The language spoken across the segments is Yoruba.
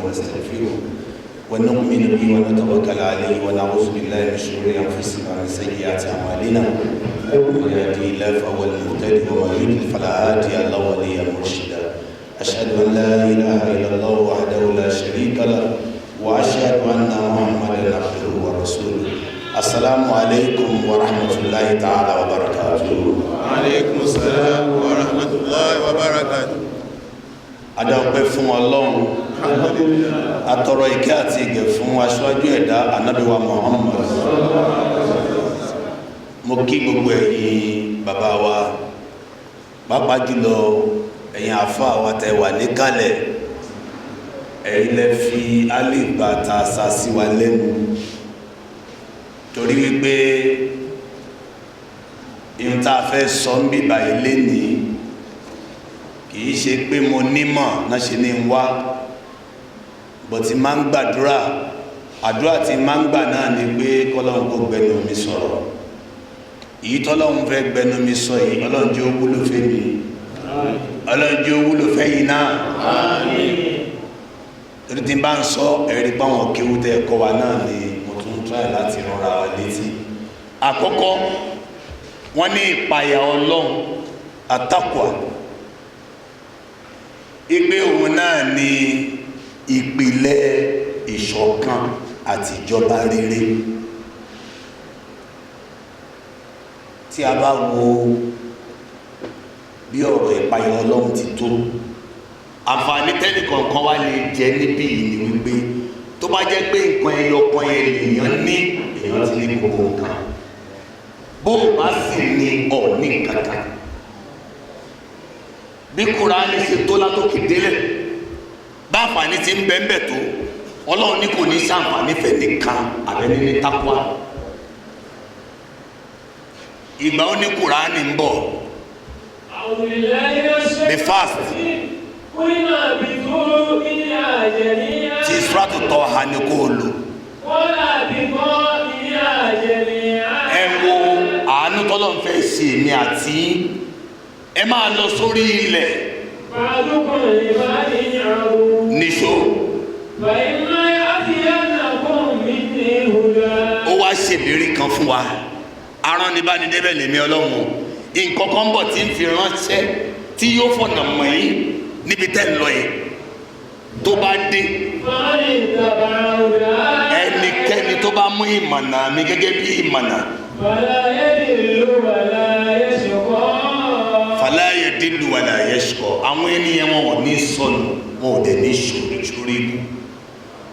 ونستغفره ونؤمن به ونتوكل عليه ونعوذ بالله من شرور أنفسنا ومن سيئات أعمالنا من يهده الله فهو المهتدي ومن يضلل فلا هادي له وليا مرشدا أشهد أن لا إله إلا الله وحده لا شريك له وأشهد أن محمدا عبده ورسوله السلام عليكم ورحمة الله تعالى وبركاته. وعليكم السلام ورحمة الله وبركاته. Adọ́pẹ́ fún Ọlọ́run, atọrọ ìkẹ́ àti ìgẹ̀ fún aṣáájú ẹ̀dá Ànábì wa Muhammad. Mo kí gbogbo ẹ̀yin bàbá wa, pàápàá jùlọ ẹ̀yin àfáà wa tẹ́ wà níkàlẹ̀, ẹ̀yin lẹ fi alif bàtà sàsí wa lẹ́nu. Torí wípé ìhun tá a fẹ́ sọ ń bíbà ilé nìí kìí ṣe pé mo nímọ̀ náà ṣe ní wá bọ̀ tí máa ń gbàdúrà àdúrà tí máa ń gbà náà ni pé kọ́lọ́run kó gbẹnu mi sọ̀rọ̀ èyí tọ́lọ́run fẹ́ gbẹnu mi sọ yìí Ọlọ́run jẹ́ ó wúlò fẹ́ mi Ọlọ́run jẹ́ ó wúlò fẹ́ yìí náà torí tí n bá ń sọ ẹ̀rí páwọn kéwú tẹ́ ẹ̀kọ́ wa náà ni mo tún ń tráì láti rọra wa létí. Àkọ́kọ́ wọ́n ní ìpayà Ọlọ́run àtàkùà ìpé òun náà ni ìpìlẹ̀ ìṣọ̀kan àti ìjọba rere. Tí a bá wo bí ọ̀rọ̀ ìpayà Ọlọ́run ti tó, àǹfààní tẹ́nì kọ̀ọ̀kan wá lè jẹ níbí yìí ni wípé tó bá jẹ́ pé nǹkan ẹyọkan ènìyàn ní èèyàn ti ní gbogbo nǹkan, bó o bá sì ní ọ̀ní kankan. Bí Kùránì ṣe tó látòkè délẹ̀ bá àǹfààní ti ń bẹ́ẹ̀ tó Ọlọ́run ní kò ní ṣàǹfààní fẹ́ nìkan àbẹ́ni ní tápá. Ìgbà ó ní Kùránì ń bọ̀ the fast tí Suratu Taha ní kó lò. Ẹ wo àánú tọ́lọ́run fẹ́ ṣe èmi àti ẹ máa lọ sórí ilẹ̀ níṣó. Ó wá ṣèlérí kan fún wa, arán ní bá ní débẹ̀ lèmi Ọlọ́run, nǹkan kan bọ̀ tí ń fi ránṣẹ́ tí yóò fọ̀nà mọ̀ yín níbi tẹ́ ń lọ yìí tó bá dé. Ẹnikẹ́ni tó bá mú ìmọ̀nà mi gẹ́gẹ́ bí ìmọ̀nà fala yadillu wala yashqa, àwọn ènìyàn wọn ò ní sọnù wọn ò dẹ̀ ní ṣorí ibú.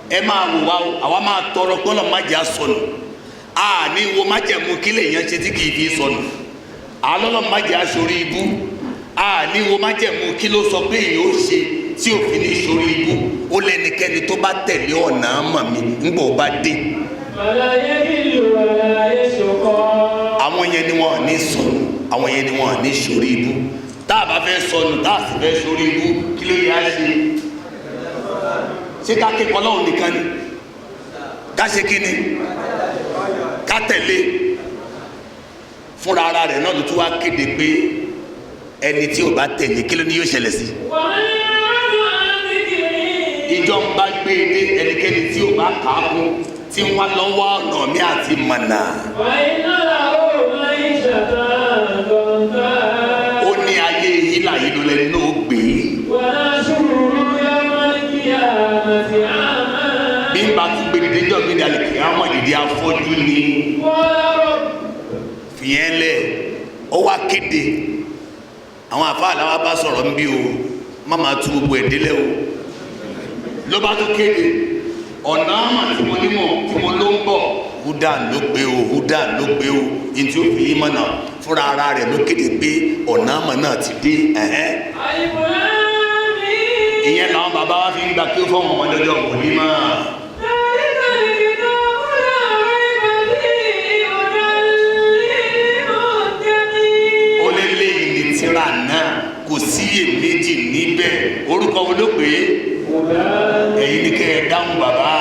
Ẹ máa wò wá àwa máa tọrọ pé Ọlọ́run má jẹ́ á sọnù, a ní wo má jẹ́ mú kí lèèyàn ṣe tí kìí fi sọnù, Ọlọ́run má jẹ́ á ṣorí ibú, a ní wo má jẹ́ mú kí ló sọ pé èyí ó ṣe tí òfin ní ṣorí ibú. Ó lẹ́nikẹ́ni tó bá tẹ̀lé ọ̀nà àmọ̀ mi ńgbà ó bá dé. Àwọn yẹn ni wọn ò ní sọnù, àwọn yẹn ni wọn ní ṣorí ibú. Tá a bá fẹ́ sọnù tá a sì fẹ́ ṣorí ibú kí ló yá ṣe? Ṣé ká kékọ̀ọ́ Ọlọ́run nìkan ni? Ká ṣe kí ni? Ká tẹ̀lé. Fúnra ara rẹ̀ náà ló tún wá kéde pé ẹni tí ò bá tẹ̀lé kí ló ní yóò ṣẹlẹ̀ sí? Ìjọ ń bá gbé dé ẹnikẹ́ni tí ò bá kà á kún tí wọ́n lọ wá ọ̀nà mi àti mọ̀nà. Ó ní ayé ìlà ìlú lẹ́nu náà gbé. Bí n bá tún gbé dídé jọ́ gbéde àlèkè àwọn ìdíje afọ́jú ni. Fìyẹn lẹ̀ ó wá kéde àwọn àfáà làwọn bá sọ̀rọ̀ ń bí o má máa tú gbogbo ẹ̀dílẹ̀ o. Ló bá tún kéde ọ̀nà àmà tí mo ní mọ̀ tí mo ló ń bọ̀ húdàn ló gbé o húdàn ló gbé o yìí tí ó fi yí mọ̀nà fúnra ara rẹ̀ ló kéde pé ọ̀nà àmà náà ti dé. Ìyẹn làwọn bàbá wa fi ń gba kí ó fọ́ọ̀mù ọmọdé ọjọ́ òní mọ́. Ó lé léyìn ní tírà náà kò síyèméjì níbẹ̀. Orúkọ wo ló pè é? Èyí ni kẹ́ ẹ dáhùn bàbá.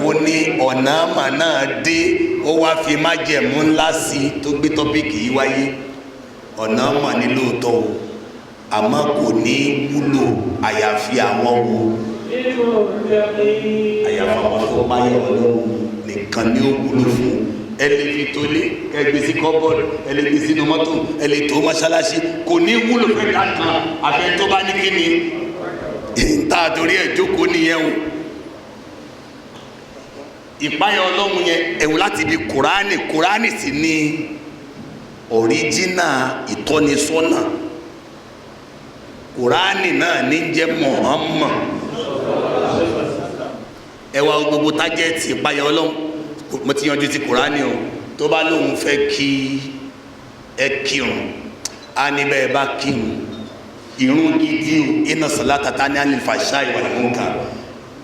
Ó ní ọ̀nà àmà náà dé, ó wá fi májẹ̀mú ńlá sí i tó gbé tọ́pìkì yìí wáyé. Ọ̀nà àmà ní lóòótọ́ o, àmọ́ kò ní wúlò àyàfi àwọn wo àyàfà wọn tó báyọ̀ ọlọ́run nìkan ní ó wúlò fún ẹlẹ́fi tó lé ẹgbẹ́ sí kọ́bọ̀dù ẹlẹ́fi sínú mọ́tò ẹlẹ́ tó mọ́ṣáláṣí kò ní wúlò fẹ́ kankan àfẹ́ tó bá ní kíni ìta àtòrí ẹ̀ jókòó nìyẹn o. ìpáyà ọlọ́run yẹn ẹ̀wù láti di kùránì sì ní ọ̀ríjínà ìtọ́nisọ́nà kùránì náà ní jẹ́ Muhammad ẹwà gbogbo tájẹ́ẹ̀tì ìpáyà ọlọ́run mo ti yanjú ti kùránì o tó bá lóun fẹ́ kí ẹ kírun á níbẹ̀ ẹ bá kírun ìrun gidi o inna salata tanha anil fahsha'i wal munkar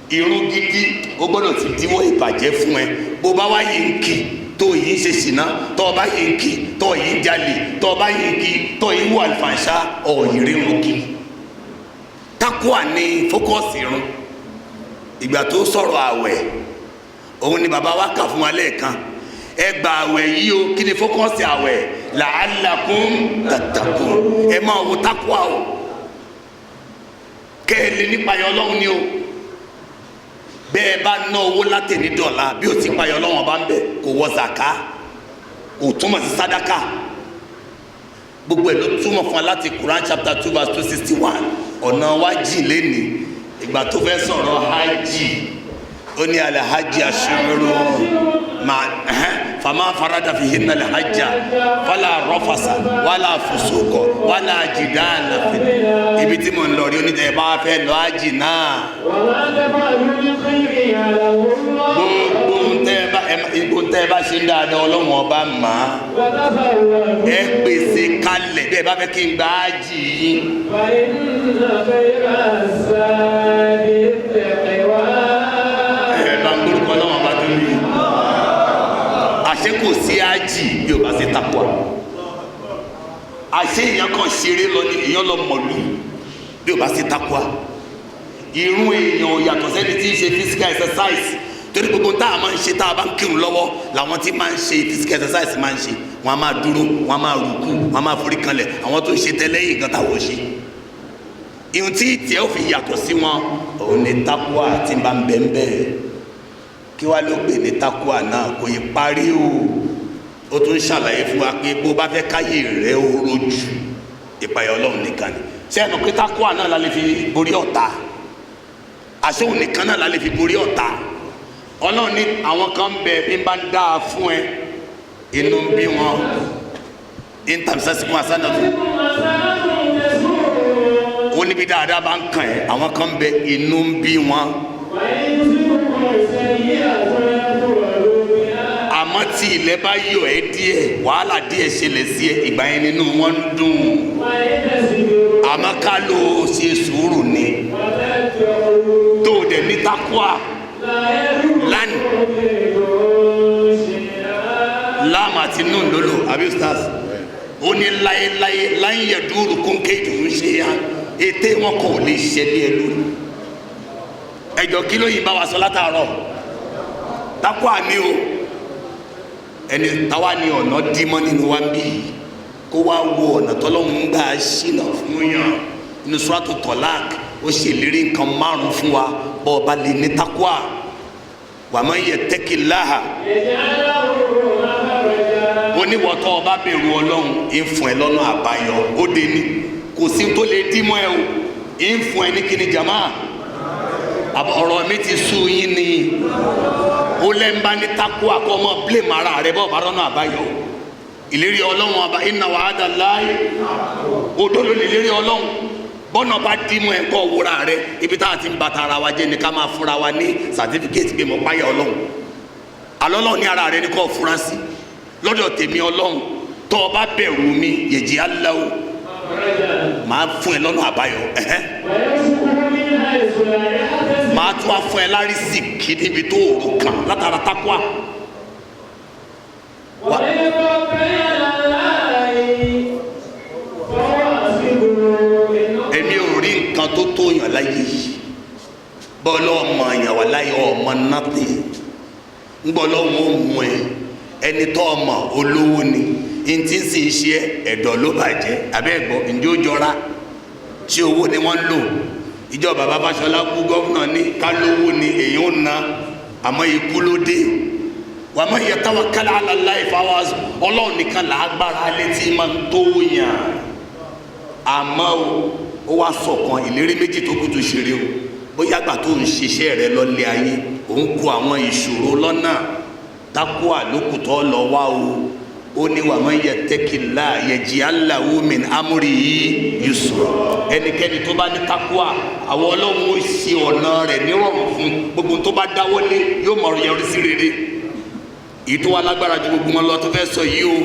ìrun gidi ó gbọ́dọ̀ ti díwọ́ ìbàjẹ́ fún ẹ bó bá wáyé ń kí tó yìí ń ṣe ṣìnà tó bá yìí ń kí tó yìí ń jalè tó bá yìí ń kí tó yìí ń wà àlùfàǹṣá ọ̀yìn rírun kí tákùá ní fókọ́sì irun ìgbà tó sọ̀rọ̀ àwẹ̀ òun ni bàbá wa kà fún wa lẹ́ẹ̀kan ẹ gba àwẹ̀ yìí o kí ni fókọ́sì àwẹ̀ la'allakum tattaqun ẹ máa wo tákùá o kẹ́ ẹ lè nípa ẹ ọlọ́run ni o bẹ́ẹ̀ bá ná owó látẹ̀ní dọ̀la bí o ti payọ̀ ọlọ́run bá ń bẹ̀ kò wọ zaka kò túmọ̀ sí sadaka gbogbo ẹ̀ ló túmọ̀ fún wa láti Quran chapter 2 verse 261 ọ̀nà wájì lẹ́ni ìgbà tó fẹ́ sọ̀rọ̀ hajj ó ní alhaji ashuru fama farada fihinna alhajja fala rafasa wala fusuko wala jidala ibi tí mo ń lọ rí oníjà ẹ bá fẹ́ lọ hajj náà gbogbo tẹ́ ẹ bá ṣe ń dáadáa ọlọ́run ọba mà á ẹ pèsè kalẹ̀ bẹ́ẹ̀ bá fẹ́ kí n gba hajj yìí. àṣé kò sí ájì bí o bá ṣe takwa àṣé èèyàn kan ṣeré lọ ní èèyàn lọ mọ̀lú bí o bá ṣe takwa irun èèyàn yàtọ̀ sẹ́ni tí ń ṣe physical exercise torí gbogbo tá a máa ń ṣe tá a bá ń kírun lọ́wọ́ làwọn tí máa ń ṣe physical exercise máa ń ṣe wọn a máa dúró wọn a máa rùkú wọn a máa forí kanlẹ̀ àwọn tó ń ṣe tẹ́lẹ̀ yìí gan táwọn ṣe ihun tí tiẹ̀ ó fi yàtọ̀ sí wọn òun ni takwa tí ń bá ń bẹ́ẹ̀ bẹ́ẹ̀ kí wá ló gbé ní takwa náà kò yí parí o ó tún ṣàlàyé fún wa pé bó bá fẹ́ káyè rẹ̀ ó rojú ìpayà ọlọ́run nìkan ni ṣé ẹnu pé takwa náà la lè fi borí ọ̀tá àṣehùn nìkan náà la lè fi borí ọ̀tá ọlọ́run ní àwọn kan bẹ bí n bá ń dáa fún ẹ inú ń bí wọn intamsasikun asanatu ó níbi dáadáa bá ń kàn ẹ́ àwọn kan bẹ inú ń bí wọn àmọ́ tí ilẹ̀ bá yọ ẹ́ díẹ̀ wàhálà díẹ̀ ṣẹlẹ̀ sí ẹ ìgbà yẹn nínú wọn ń dùn àmọ́ ká ló ṣe sùúrù ni tó dẹ̀ ní takwa lánìí láàmù àti nù lólò àbí ustaz ó ní láyéláyé láyé dúró kónkè ìdùnnú ṣe ya ètè wọn kò lè ṣẹlẹ̀ ẹ lónìí ẹjọ kí ló yìí bá wa sọ látàárọ̀ takwa ni o ẹni táwa ni ọ̀nà dímọ́ nínú wa ń bí kó wá wo ọ̀nà tọ́lọ́hún gbà ṣìnà fún yàn inú suratu Talaq ó ṣèlérí nǹkan márùn fún wa bọ́ ọba lè ní takwa wa man yattaqillaha oníwọ̀tọ́ ọba bẹ̀rù ọlọ́run ń fún ẹ lọ́nà àbáyọ ó dé ní kò sí tó lè dímọ́ ẹ o ń fún ẹ ní kíni jama ọ̀rọ̀ mi ti sú yín ni ó lẹ́nba ní takwa kọ́ ọmọ blame ara rẹ bọ́ ọba lọ́nà àbáyọ ìlérí ọlọ́run ọba inna wa'adallahi òdodo ní ìlérí ọlọ́run bọ́nà bá dímọ̀ ẹ̀kọ́ wúra rẹ ibi tá a ti ń bàtà ara wa jẹ́ ni ká máa fúnra wa ní sàtífíkẹ́tì pé mo páyà ọlọ́run alọ́lọ́run ní ara rẹ ní kọ́ fúra sí lọ́dọ̀ tèmi ọlọ́run tó o bá bẹ̀rù mi yèjì aláwo máa fún ẹ lọ́nà àbáyọ máa tún wá fún ẹ lárísì kí níbi tó òru kan látara takwa. èmi ò rí nǹkan tó tó yàn láyé yìí bọ́ọ̀lù ọmọ yàn wà láyé ọmọ nàpẹ ńgbọ́lọ́ wọn ò mú ẹ ẹni tó ọmọ olówó ni n tí ń sì ṣe ẹ̀dọ̀ ló bàjẹ́ abẹ́ ẹ̀gbọ́ ǹjẹ́ ó jọra ṣé owó ni wọ́n ń lò ìjọba bàbá Fáṣọlá kú gọ́vùnà ní kálówó ni èyàn ò na àmọ́ ikú ló dé wa man yatawakkal ala Allahi fahuwa Ọlọ́run nìkan làágbára létí máa ń tó yàn àmọ́ ó wá sọ̀kan ìlérí méjì tó kù tó ṣeré o bóyá àgbà tó ń ṣiṣẹ́ rẹ lọ́lé ayé òun kó àwọn ìṣòro lọ́nà tákùá lókùtọ́ lọ wá ó ní wa man yattaqillaha yaj'al lahu min amrihi yusra ẹnikẹ́ni tó bá ní tákùá àwọn Ọlọ́run ó ṣe ọ̀nà rẹ̀ nírọ̀rùn fún gbogbo tó bá dáwọ́lé yóò mọ̀ yọrí sí rere èyí tó wà lágbára ju gbogbo wọn lọ tó fẹ́ sọ yìí o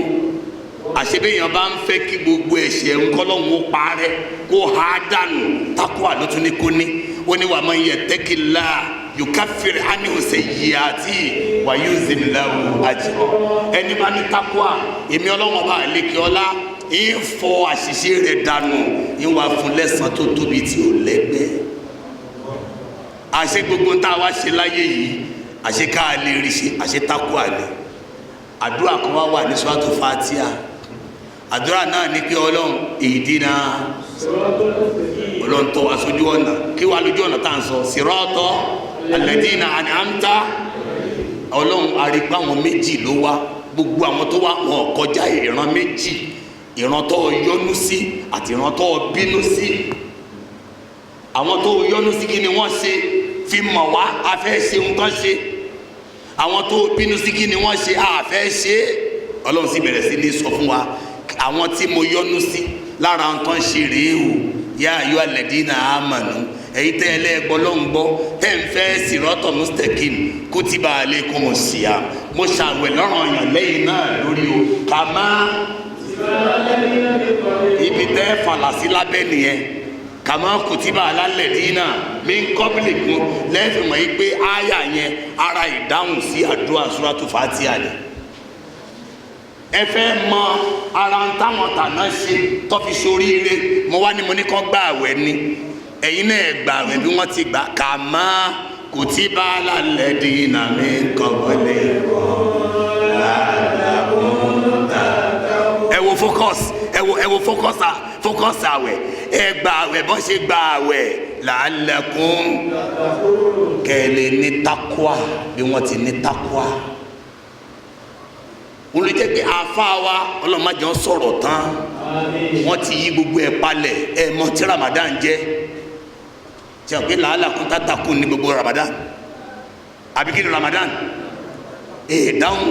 àṣebéyàn bá ń fẹ́ kí gbogbo ẹ̀ṣẹ̀ ńkọ́lọ́hún ó parẹ́ kó há dànù tákùá ló tún ní kó ní ó ní wa man yattaqillaha yukaffir anhu sayyi'atihi wa yuzim lahu ajra ẹni bá ní tákùá èmi Ọlọ́hun Ọba àlékè ọlá ń fọ àṣìṣe rẹ̀ dànù ń wá fún lẹ́san tó tóbi tí ò lẹ́gbẹ́ àṣẹ gbogbo tá a wá ṣe láyé yìí àṣẹ ká lè rí ṣe àṣẹ tákùá ni àdúrà kan wá wà ní suratu Fatiha àdúrà náà ní pé Ọlọ́run ihdina Ọlọ́run tọ́ wa sójú ọ̀nà kí wàá lójú ọ̀nà tá à ń sọ sirata alladina an'amta Ọlọ́run àrígbá wọn méjì ló wá gbogbo àwọn tó wá wọn kọjá ìran méjì ìran tó yọ́nú sí àti ìran tó bínú sí àwọn tó yọ́nú sí kí ni wọ́n ṣe fi mọ̀ wá afẹ́ ṣe nǹkan ṣe àwọn tó bínú sí kí ni wọ́n ṣe àfẹ́ ṣe Ọlọ́run sì bẹ̀rẹ̀ sí ní sọ fún wa àwọn tí mo yọ́nú sí lára nǹkan ṣe rèé o yá ayọ́ alladina amanu èyí tẹ́ ẹ lẹ́gbọ́ ló ń gbọ́ tẹ́ ń fẹ́ sirata mustaqim kutiba alaykumus siyam mo ṣàwẹ̀ lọ́rọ̀ ọ̀yàn lẹ́yìn náà lórí o kàmá ibi tẹ́ fàlàsí lábẹ́ nìyẹn kàmá kutiba ala alladina min qablikum lẹ́fìn mọ̀ yí pé áyà yẹn ara ìdáhùn sí àdúrà suratu Fatiha ni ẹ fẹ́ mọ ara ń táwọn tàná ṣe tó fi ṣoríire mo wá ní mo ní kọ́ gbà àwẹ̀ ni ẹ̀yin náà gbà àwẹ̀ bí wọ́n ti gbà kàmá kutiba ala alladina min qablikum ẹ wo focus ẹ wo focus àwẹ̀ ẹ gbà àwẹ̀ bọ́n ṣe gbà àwẹ̀ la'allakum kẹ́lẹ́ ní takwa bí wọ́n ti ní takwa wọ́n lè jẹ́ pé àfa wa ọlọ́mọdé sọ̀rọ̀ tán wọ́n ti yí gbogbo ẹ̀ palẹ̀ ẹ̀ mọ̀ tí Ramadan jẹ́ tí a pé la'allakum tattaqun ní gbogbo Ramadan àbí kí ni Ramadan dáhùn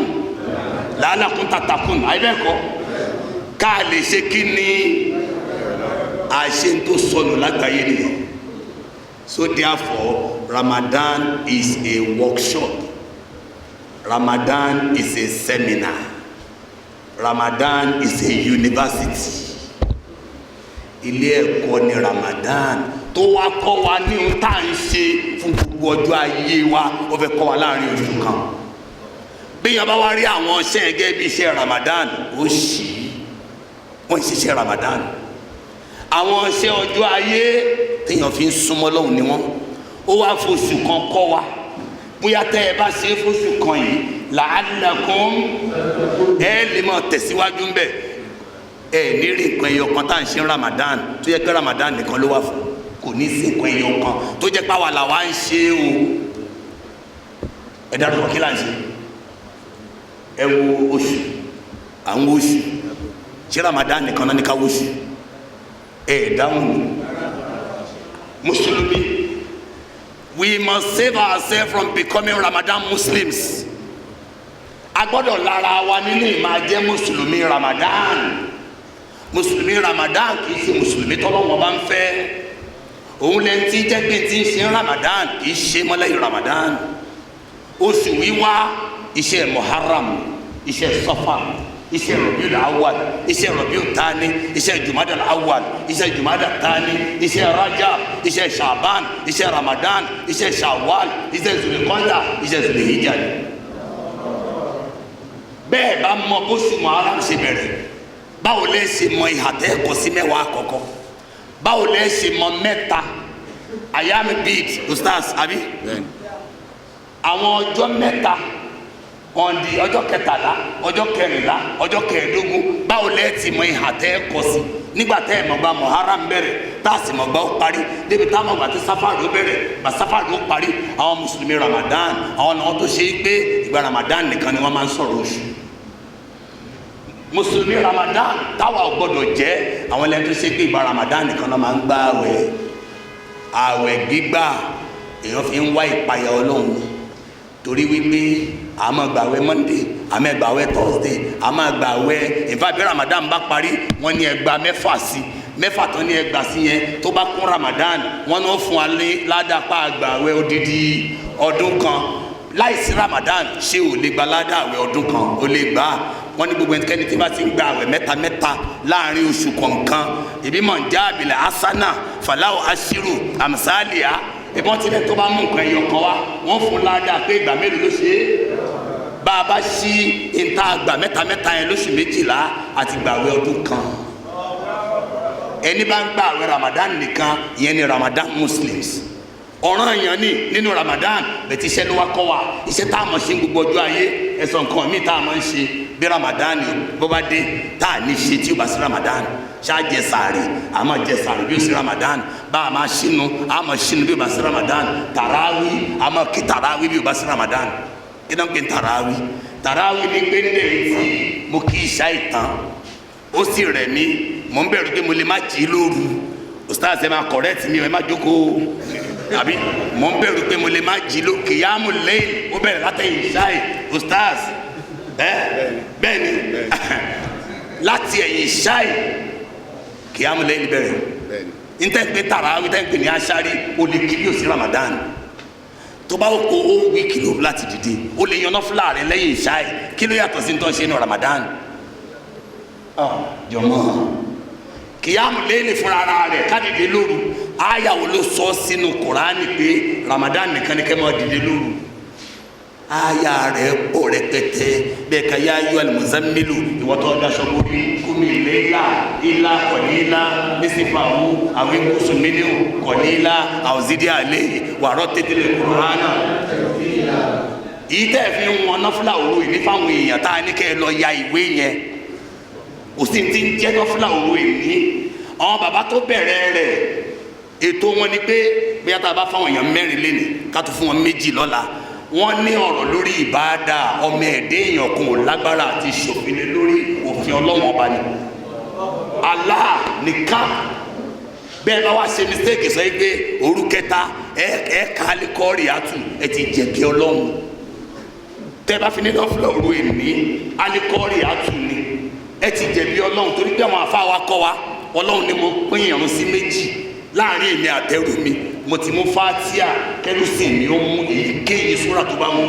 la'allakum tattaqun àyẹ̀bẹ̀kọ́ ká lè ṣe kí ni àṣẹ tó sọnù lágbàáyé nìyẹn so therefore Ramadan is a workshop Ramadan is a seminar Ramadan is a university ilé ẹ̀kọ́ ni Ramadan tó wá kọ́ wa ní ohun tá à ń ṣe fún gbogbo ọjọ́ ayé wa ó fẹ́ kọ́ wa láàrin oṣù kan bí yẹn bá wá rí àwọn iṣẹ́ gẹ́gẹ́ bí iṣẹ́ Ramadan ó ṣì wọ́n ń ṣiṣẹ́ Ramadan àwọn iṣẹ́ ọjọ́ ayé téèyàn fi ń súnmọ́ lọ́hùn ni wọ́n ó wá fóṣù kan kọ́ wa bóyá tẹ́ ẹ bá ṣe é fóṣù kan yìí la'allakum ẹ lè máa tẹ̀síwájú ńbẹ̀ ẹ ní rí nǹkan ẹyọ kan tá à ń ṣe Ramadan tó yẹ pé Ramadan nìkan ló wà fún kò ní sí nǹkan ẹyọ kan tó jẹ́ pé àwa làwa ń ṣe o ẹ dárúkọ kí là ń ṣe ẹ wo oṣù à ń wo oṣù ṣé Ramadan nìkan náà ní ká wo oṣù ẹ dáhùn mùsùlùmí. We must save ourselves from becoming Ramadan Muslims. A gbọ́dọ̀ lára wa nínú ìmáa jẹ́ mùsùlùmí Ramadan. Mùsùlùmí Ramadan kì í ṣe mùsùlùmí tọ́lọ́wọ́n bá ń fẹ́. Òun lẹ́ni tí jẹ́ pé tí ń ṣe Ramadan kì í ṣe mọ́lẹ́yìn Ramadan. Oṣù wíwá iṣẹ́ Muharram, iṣẹ́ Safar, iṣẹ́ Rabiul Awwal, iṣẹ́ Rabiul Thani, iṣẹ́ Jumadal Awwal, iṣẹ́ Jumadal Thani, iṣẹ́ Rajab, iṣẹ́ Shaban, iṣẹ́ Ramadan, iṣẹ́ Shawwal, iṣẹ́ Zulqa'da, iṣẹ́ Zulhijjah. Bẹ́ẹ̀ bá mọ bóṣù Muharram ṣe bẹ̀rẹ̀ báwo lẹ ṣe mọ ìhà tẹ́ kọ sí mẹ́wàá àkọ́kọ́ báwo lẹ ṣe mọ mẹ́ta ayami bid ustaz abi àwọn ọjọ́ mẹ́ta ọ̀ndì ọjọ́ kẹtàlá ọjọ́ kẹrìnlá ọjọ́ kẹẹ̀ẹ́dógún báwo lẹ ti mọ ìhà tẹ́ kọ sí nígbà tẹ́ ẹ̀ mọ̀gbà Muharram bẹ̀rẹ̀ tá a sì mọ̀gbà ó parí débi tá a mọ̀gbà tí sáfàrì ó bẹ̀rẹ̀ gbà sáfàrì ó parí àwọn mùsùlùmí Ramadan àwọn náà tó ṣe é pé ìgbà Ramadan nìkan ni wọ́n máa ń sọ̀rọ̀ oṣù mùsùlùmí Ramadan táwa ò gbọdọ̀ jẹ́ àwọn ẹlẹ́ni tó ṣe pé ìgbà Ramadan nìkan náà máa ń gbà àwẹ̀ gbígbà èèyàn fi ń wá ìpayà Ọlọ́run torí wípé a máa gbàwẹ̀ Monday a máa gbàwẹ̀ Thursday a máa gbàwẹ̀ ìfàbí Ramadan bá parí wọ́n ní ẹgbàá mẹ́fà sí mẹ́fà tán ní ẹgbàá sí yẹn tó bá kún Ramadan wọ́n náà fún wa ní ládàpá àgbàwẹ̀ odidi ọdún kan láìsí Ramadan ṣé ò lè gba ládàwẹ̀ ọdún kan ó lè gbà á wọ́n ní gbogbo ẹnikẹ́ni tí bá ti ń gba àwẹ̀ mẹ́ta láàrin oṣù kọ̀ọ̀kan ìbí mọ̀ ń já àbílẹ̀ asana faláwo aṣírù àmsáàlìyà ìbọn tilẹ̀ tó bá mú nǹkan ẹyọ kan wá wọ́n fún ládàá pé ìgbà mélòó ló ṣe é bá a bá ṣí ìta àgbà mẹ́ta yẹn lóṣù 12 àti gbàwẹ̀ ọdún kan ẹni bá ń gba àwẹ̀ Ramadan nìkan ìyẹn ni Ramadan Muslims ọ̀ràn èèyàn ní nínú Ramadan bẹ̀tí iṣẹ́ ló wá kọ́ wa iṣẹ́ tá a mọ̀ ṣe gbogbo ọjọ́ ayé ẹ̀sọ̀ nǹkan míì tá a mọ̀ ń ṣe bí Ramadan bó bá dé tá a ní ṣe tí ó bá sí Ramadan ṣáà jẹ sàárì a máa jẹ sàárì bí ó sí Ramadan bá a máa ṣínú a máa ṣínú bí ó bá sí Ramadan tàràwí a máa kí tàràwí bí ó bá sí Ramadan kí náà ń pè tàràwí tàràwí ní pé nílẹ̀ tí mo kí ìṣá ìtàn ó sì rẹ̀ mí mò ń bẹ̀rù pé mo lè má jí lóru ustaz ẹ máa correct mi ẹ má jókòó àbí mò ń bẹ̀rù pé mo lè má jí ló kìyàmù lẹ́yìn ó bẹ̀rẹ̀ látẹ̀yìn ìṣáì ustaz bẹ́ẹ̀ ni láti ẹ̀yìn ìṣáì kìyàmù lẹ́yìn bẹ̀rẹ̀ ntẹ́gbẹ́ tàràwí tẹ́gbẹ́ ní aṣáárí ó lè kí bí ó sí Ramadan tó bá kó ó wí kìló láti dìde ó lè yan náfìlà rẹ̀ lẹ́yìn ìṣáì kí ló yàtọ̀ sí ní tó ń ṣe ní Ramadan jọmọ kìyàmù lẹ́yìn fúnra rẹ̀ kádìdé lóru ayawo ló sọ sínú Kùránì pé Ramadan nìkan ni kẹ́ máa dìde lóru aya rẹ̀ pọ̀ rẹpẹtẹ bẹ́ẹ̀ ka yá ayọ́ al-muzammilu ìwọ́tọ̀ daṣọ borí kúmi lẹ́yà ilá kọ̀nílá nísìfàwù àwọn ikúsùn nínú kọ̀nílá àwòzídìí àlẹ́ wàrọ̀ tètè Kùránà yìí tẹ́ fi ń wọn náfúlà òru yìí ní fáwọn èèyàn tá a ní kẹ́ ẹ lọ ya ìwé yẹn òsì ti ń jẹ́ náfúlà òru yìí ní àwọn bàbá tó bẹ̀rẹ̀ rẹ̀ ètò wọn ni pé bí a ta bá fáwọn èèyàn 4 léni ká tó fún wọn 2 lọ́la wọ́n ní ọ̀rọ̀ lórí ìbáadà ọmọ ẹ̀dẹ́ èèyàn kan ò lágbára àti ṣòfin lórí òfin Ọlọ́run ọba ni Allah nìkan bẹ́ẹ̀ bá wá ṣe mistake sọ pé òru kẹta ẹ̀ka alikọ́ọ̀rì àtù ẹ̀ ti jẹ̀bi Ọlọ́run tẹ́ bá fi ní lọ́fúlọ̀ òru èmi alikọ́ọ̀rì àtù ni ẹ̀ ti jẹ̀bi Ọlọ́run torí pé àwọn afá wa kọ́ wa Ọlọ́run ni mo pín ìrun sí 2 láàrin èmi àtẹrù mi mo ti mú Fátíà kẹrùsìn mi ó mú èyíkéyìí súrà tó bá mú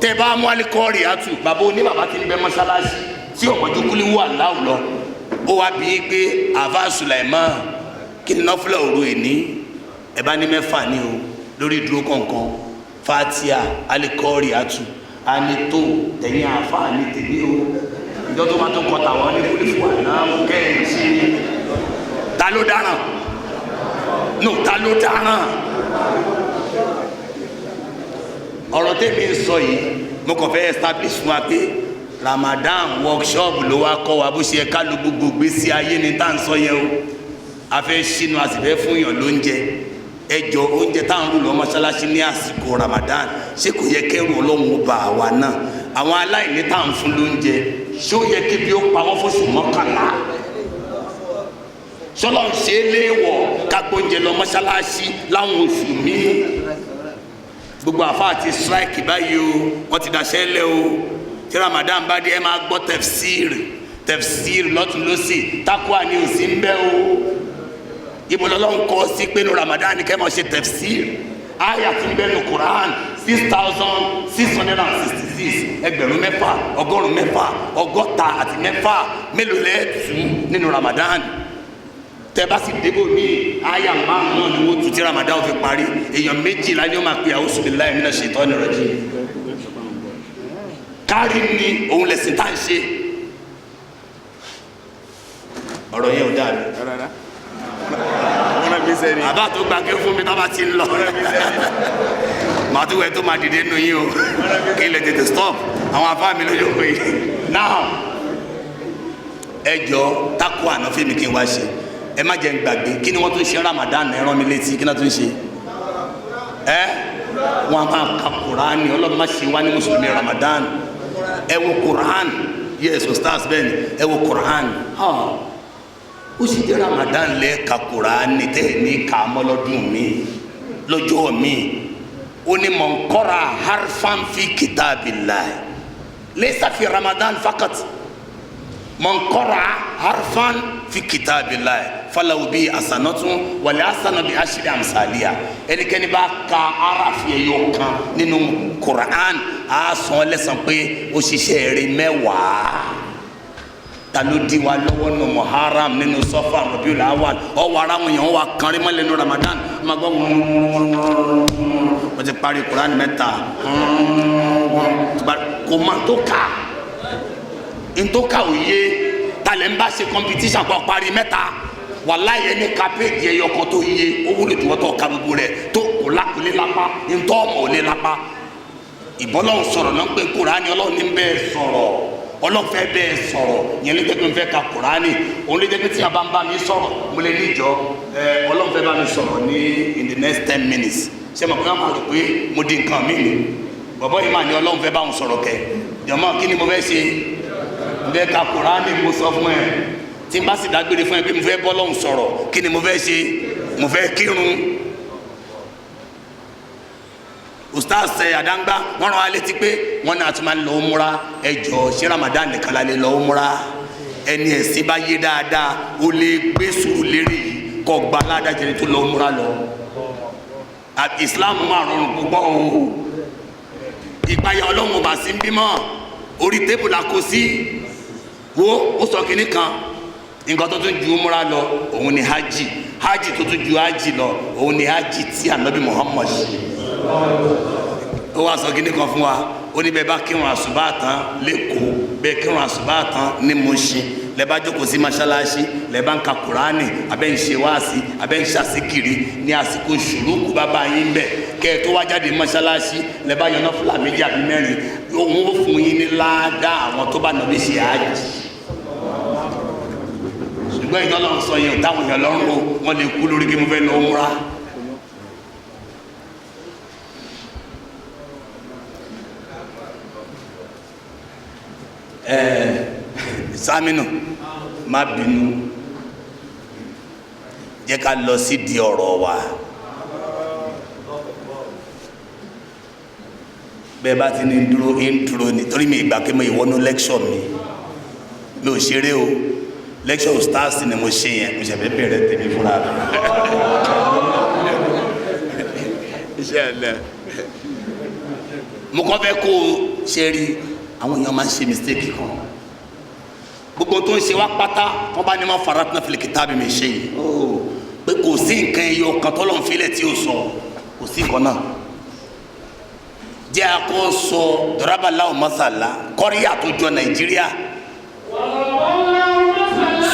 tẹ bá mú alikọ́ọ̀rì àtù bàbá oní bàbá ti ń bẹ mọ́ṣáláṣí tí ọ̀mọ̀jú kúlí wà láwùlọ ó wá bí i pé àfà Sulaiman kí ni náfúlà òru èní ẹ bá ní 4 ní o lórí ìdúró kọ̀ọ̀kan Fátíà alikọ́ọ̀rì àtù anito tẹ̀yìn àfà ní tèmi o ìjọ tó bá tó kọ tàwọn ní kúlí fún àná kẹ́ẹ̀ẹ́sì ta ló dáràn no ta ló dáràn ọ̀rọ̀ tẹ́mi ń sọ yìí mo kàn fẹ́ establish fún wa pé Ramadan workshop ló wá kọ́ wa bó ṣe ká ló gbogbo gbèsè ayé ni tá à ń sọ yẹn o a fẹ́ ṣínú a sì fẹ́ fún yàn lóúnjẹ ẹjọ oúnjẹ táwọn ń lò mọ́ṣáláṣí ní àsìkò Ramadan ṣé kò yẹ kẹ́rù Ọlọ́run bá àwa náà àwọn aláìní tá à ń fún lóúnjẹ ṣé ó yẹ kí bí ó pa wọ́n fóṣù 11 sọlọ ń ṣe é léèwọ̀ kágbóúnjẹ lọ mọ́ṣáláṣí láwọn oṣù míì gbogbo àfa àti strike báyìí o wọ́n ti daṣẹ́ lẹ̀ o tí Ramadan bá dé ẹ máa gbọ́ tẹfsir lọ́tún lọ́sì takwa ni ò sí ń bẹ́ o ibo lọ́lọ́run kọ́ sí pé ní Ramadan kẹ́ mọ̀ ṣe tẹfsir àyà tí ń bẹ ní Quran 6,666 ẹgbẹ̀rún 6 ọgọ́rùn 6 ọgọ́ta àti 6 mélòó lẹ́ẹ̀tù nínú Ramadan tẹ́ bá sì débò ní àyà 5 náà ni wọ́n tún tí Ramadan fi parí èèyàn 12 ni ó máa pe a'udhu billahi minash shaitanir rajim kárí ni òun lẹ̀sìn tá à ń ṣe ọ̀rọ̀ yẹn ò dáa àbá tó gbàgbé fún mi tábà ti ń lọ màá tó wẹ̀ tó máa dìde nù yín o kí lè tètè stop àwọn afá mi lójú pé now ẹjọ́ tako àná fíìmù kí n wá ṣe ẹ má jẹ́ n gbàgbé kí ni wọ́n tún ṣe Ramadan ẹ rán mi létí kí ni wọ́n tún ṣe wọn a máa ka Quran Ọlọ́run má ṣe wá ní mùsùlùmí Ramadan ẹ wo Quran yes stars bẹ́ẹ̀ ni ẹ wo Quran ó sì jẹ́ Ramadan lẹ́ ka Quran ní tẹ́ ní ká mọ́ lọ́dún mi lọ́jọ́ mi ó ní man qara harfan fi kitabillah laysa fi Ramadan fakat man qara harfan fi kitabillah falahu bi hasanatun wal hasana bi ashri amsalia ẹnikẹ́ni bá ka arafi ẹyọ kan nínú Quran á san lẹ́san pé ó ṣiṣẹ́ rere 10 ta ló di wa lọ́wọ́ nù Muharram nínú Safar Rabiul Awwal ọwọ́ ara wọn yẹn wọ́n wà kánrí mọ́lẹ̀ nínú Ramadan wọ́n máa gbọ́ wọ́n ti parí Quran 3 kò má tó ká ntọ́ka òye talẹ̀ ń bá ṣe competition kọ́ parí 3 wàláyé ní kápẹ́ẹ̀dì ẹ̀yọ kan tó yé owó lè tó wọ́tọ̀ ká gbogbo rẹ̀ tó kò lákòólé lápá ntọ́ ọmọ òlé lápá ìbọ́lọ́hùn sọ̀rọ̀ náà ń pè Kùránì Ọlọ́run ní bẹ́ẹ̀ sọ̀rọ̀ Ọlọ́run fẹ́ bẹ́ẹ̀ sọ̀rọ̀ yẹn ló jẹ́ pé n fẹ́ ka Kùránì òun ló jẹ́ pé tí a bá ń bá mi sọ̀rọ̀ mo lè níjọ Ọlọ́run fẹ́ bá mi sọ̀rọ̀ ní in the next 10 minutes ṣé mo kọ́ máa rò pé mo di nǹkan mí ni bọ̀bọ́ yìí máa ní Ọlọ́run fẹ́ bá òun sọ̀rọ̀ kẹ́ jọ̀mọ́ kí ni mo fẹ́ ṣe bẹ́ẹ̀ ka Kùránì mo sọ fún ẹ tí n bá sì dágbére fún ẹ pé mo fẹ́ bọ́ lọ́hùn sọ̀rọ̀ kí ni mo fẹ́ ṣe mo fẹ́ kírun ustaz Adangba wọ́n rán wa létí pé wọ́n náà tún máa ń lọ múra ẹjọ́ ṣé Ramadan nìkan la lè lọ múra ẹni ẹ̀sìn bá yé dáadáa ó lè gbé sùúrù lérí yìí kọ́ gba aládàjẹni tó lọ múra lọ Islam máa rọrùn púpọ̀ o ìpayà Ọlọ́run ọba sí ń bímọ orí tébù la kó sí wo ó sọ kínní kan nǹkan tó tún ju múra lọ òun ni hajj tó tún ju hajj lọ òun ni hajj tí Ànábì Muhammad ó wá sọ kínní kan fún wa ó ní bẹ́ẹ̀ bá kírun àsùbá tán lẹ́kọ̀ọ́ bẹ́ẹ̀ kírun àsùbá tán ní Mùṣín lẹ́ bá jókòó sí mọ́ṣáláṣí lẹ́ bá ń ka Kùránì abẹ́ ń ṣe wáàsí abẹ́ ń ṣàṣíkiri ní àsìkò ṣùrùkù bàbá yín bẹ̀ kẹ́ ẹ tó wá jáde mọ́ṣáláṣí lẹ́ bá yọná fúlà 2 àbí 4 òun ó fún yín ní ládàá àwọn tó bá nàbí ṣe hajj ṣùgbọ́n ìtọ́lọ́run sọ yẹn táwọn èèyàn lọ́rùn o wọ́n lè kú lórí kí mo fẹ́ lọ múra. Saminu má bínú jẹ́ ká lọ sí di ọ̀rọ̀ wa bẹ́ẹ̀ bá ti ní dúró nítorí mi ìgbà kí mo ìwọ́nú lẹ́kṣọ̀ mi ò ṣeré o lẹ́kṣọ̀ stars ni mo ṣe yẹn mo ṣe fẹ́ bẹ̀rẹ̀ tèmi fúnra mi mo kọ́ fẹ́ kó ṣe rí àwọn èèyàn máa ń ṣe mistake kan gbogbo tó ń ṣe wá pátá wọn bá ní ma faratna fil kitabi min shay pé kò sí nǹkan ẹyọ kan tó lọ́n filẹ̀ tí ó sọ kò sí nǹkan náà jẹ́ akọ́ sọ daraballahu masala kọ́ríyà tó jọ Nàìjíríà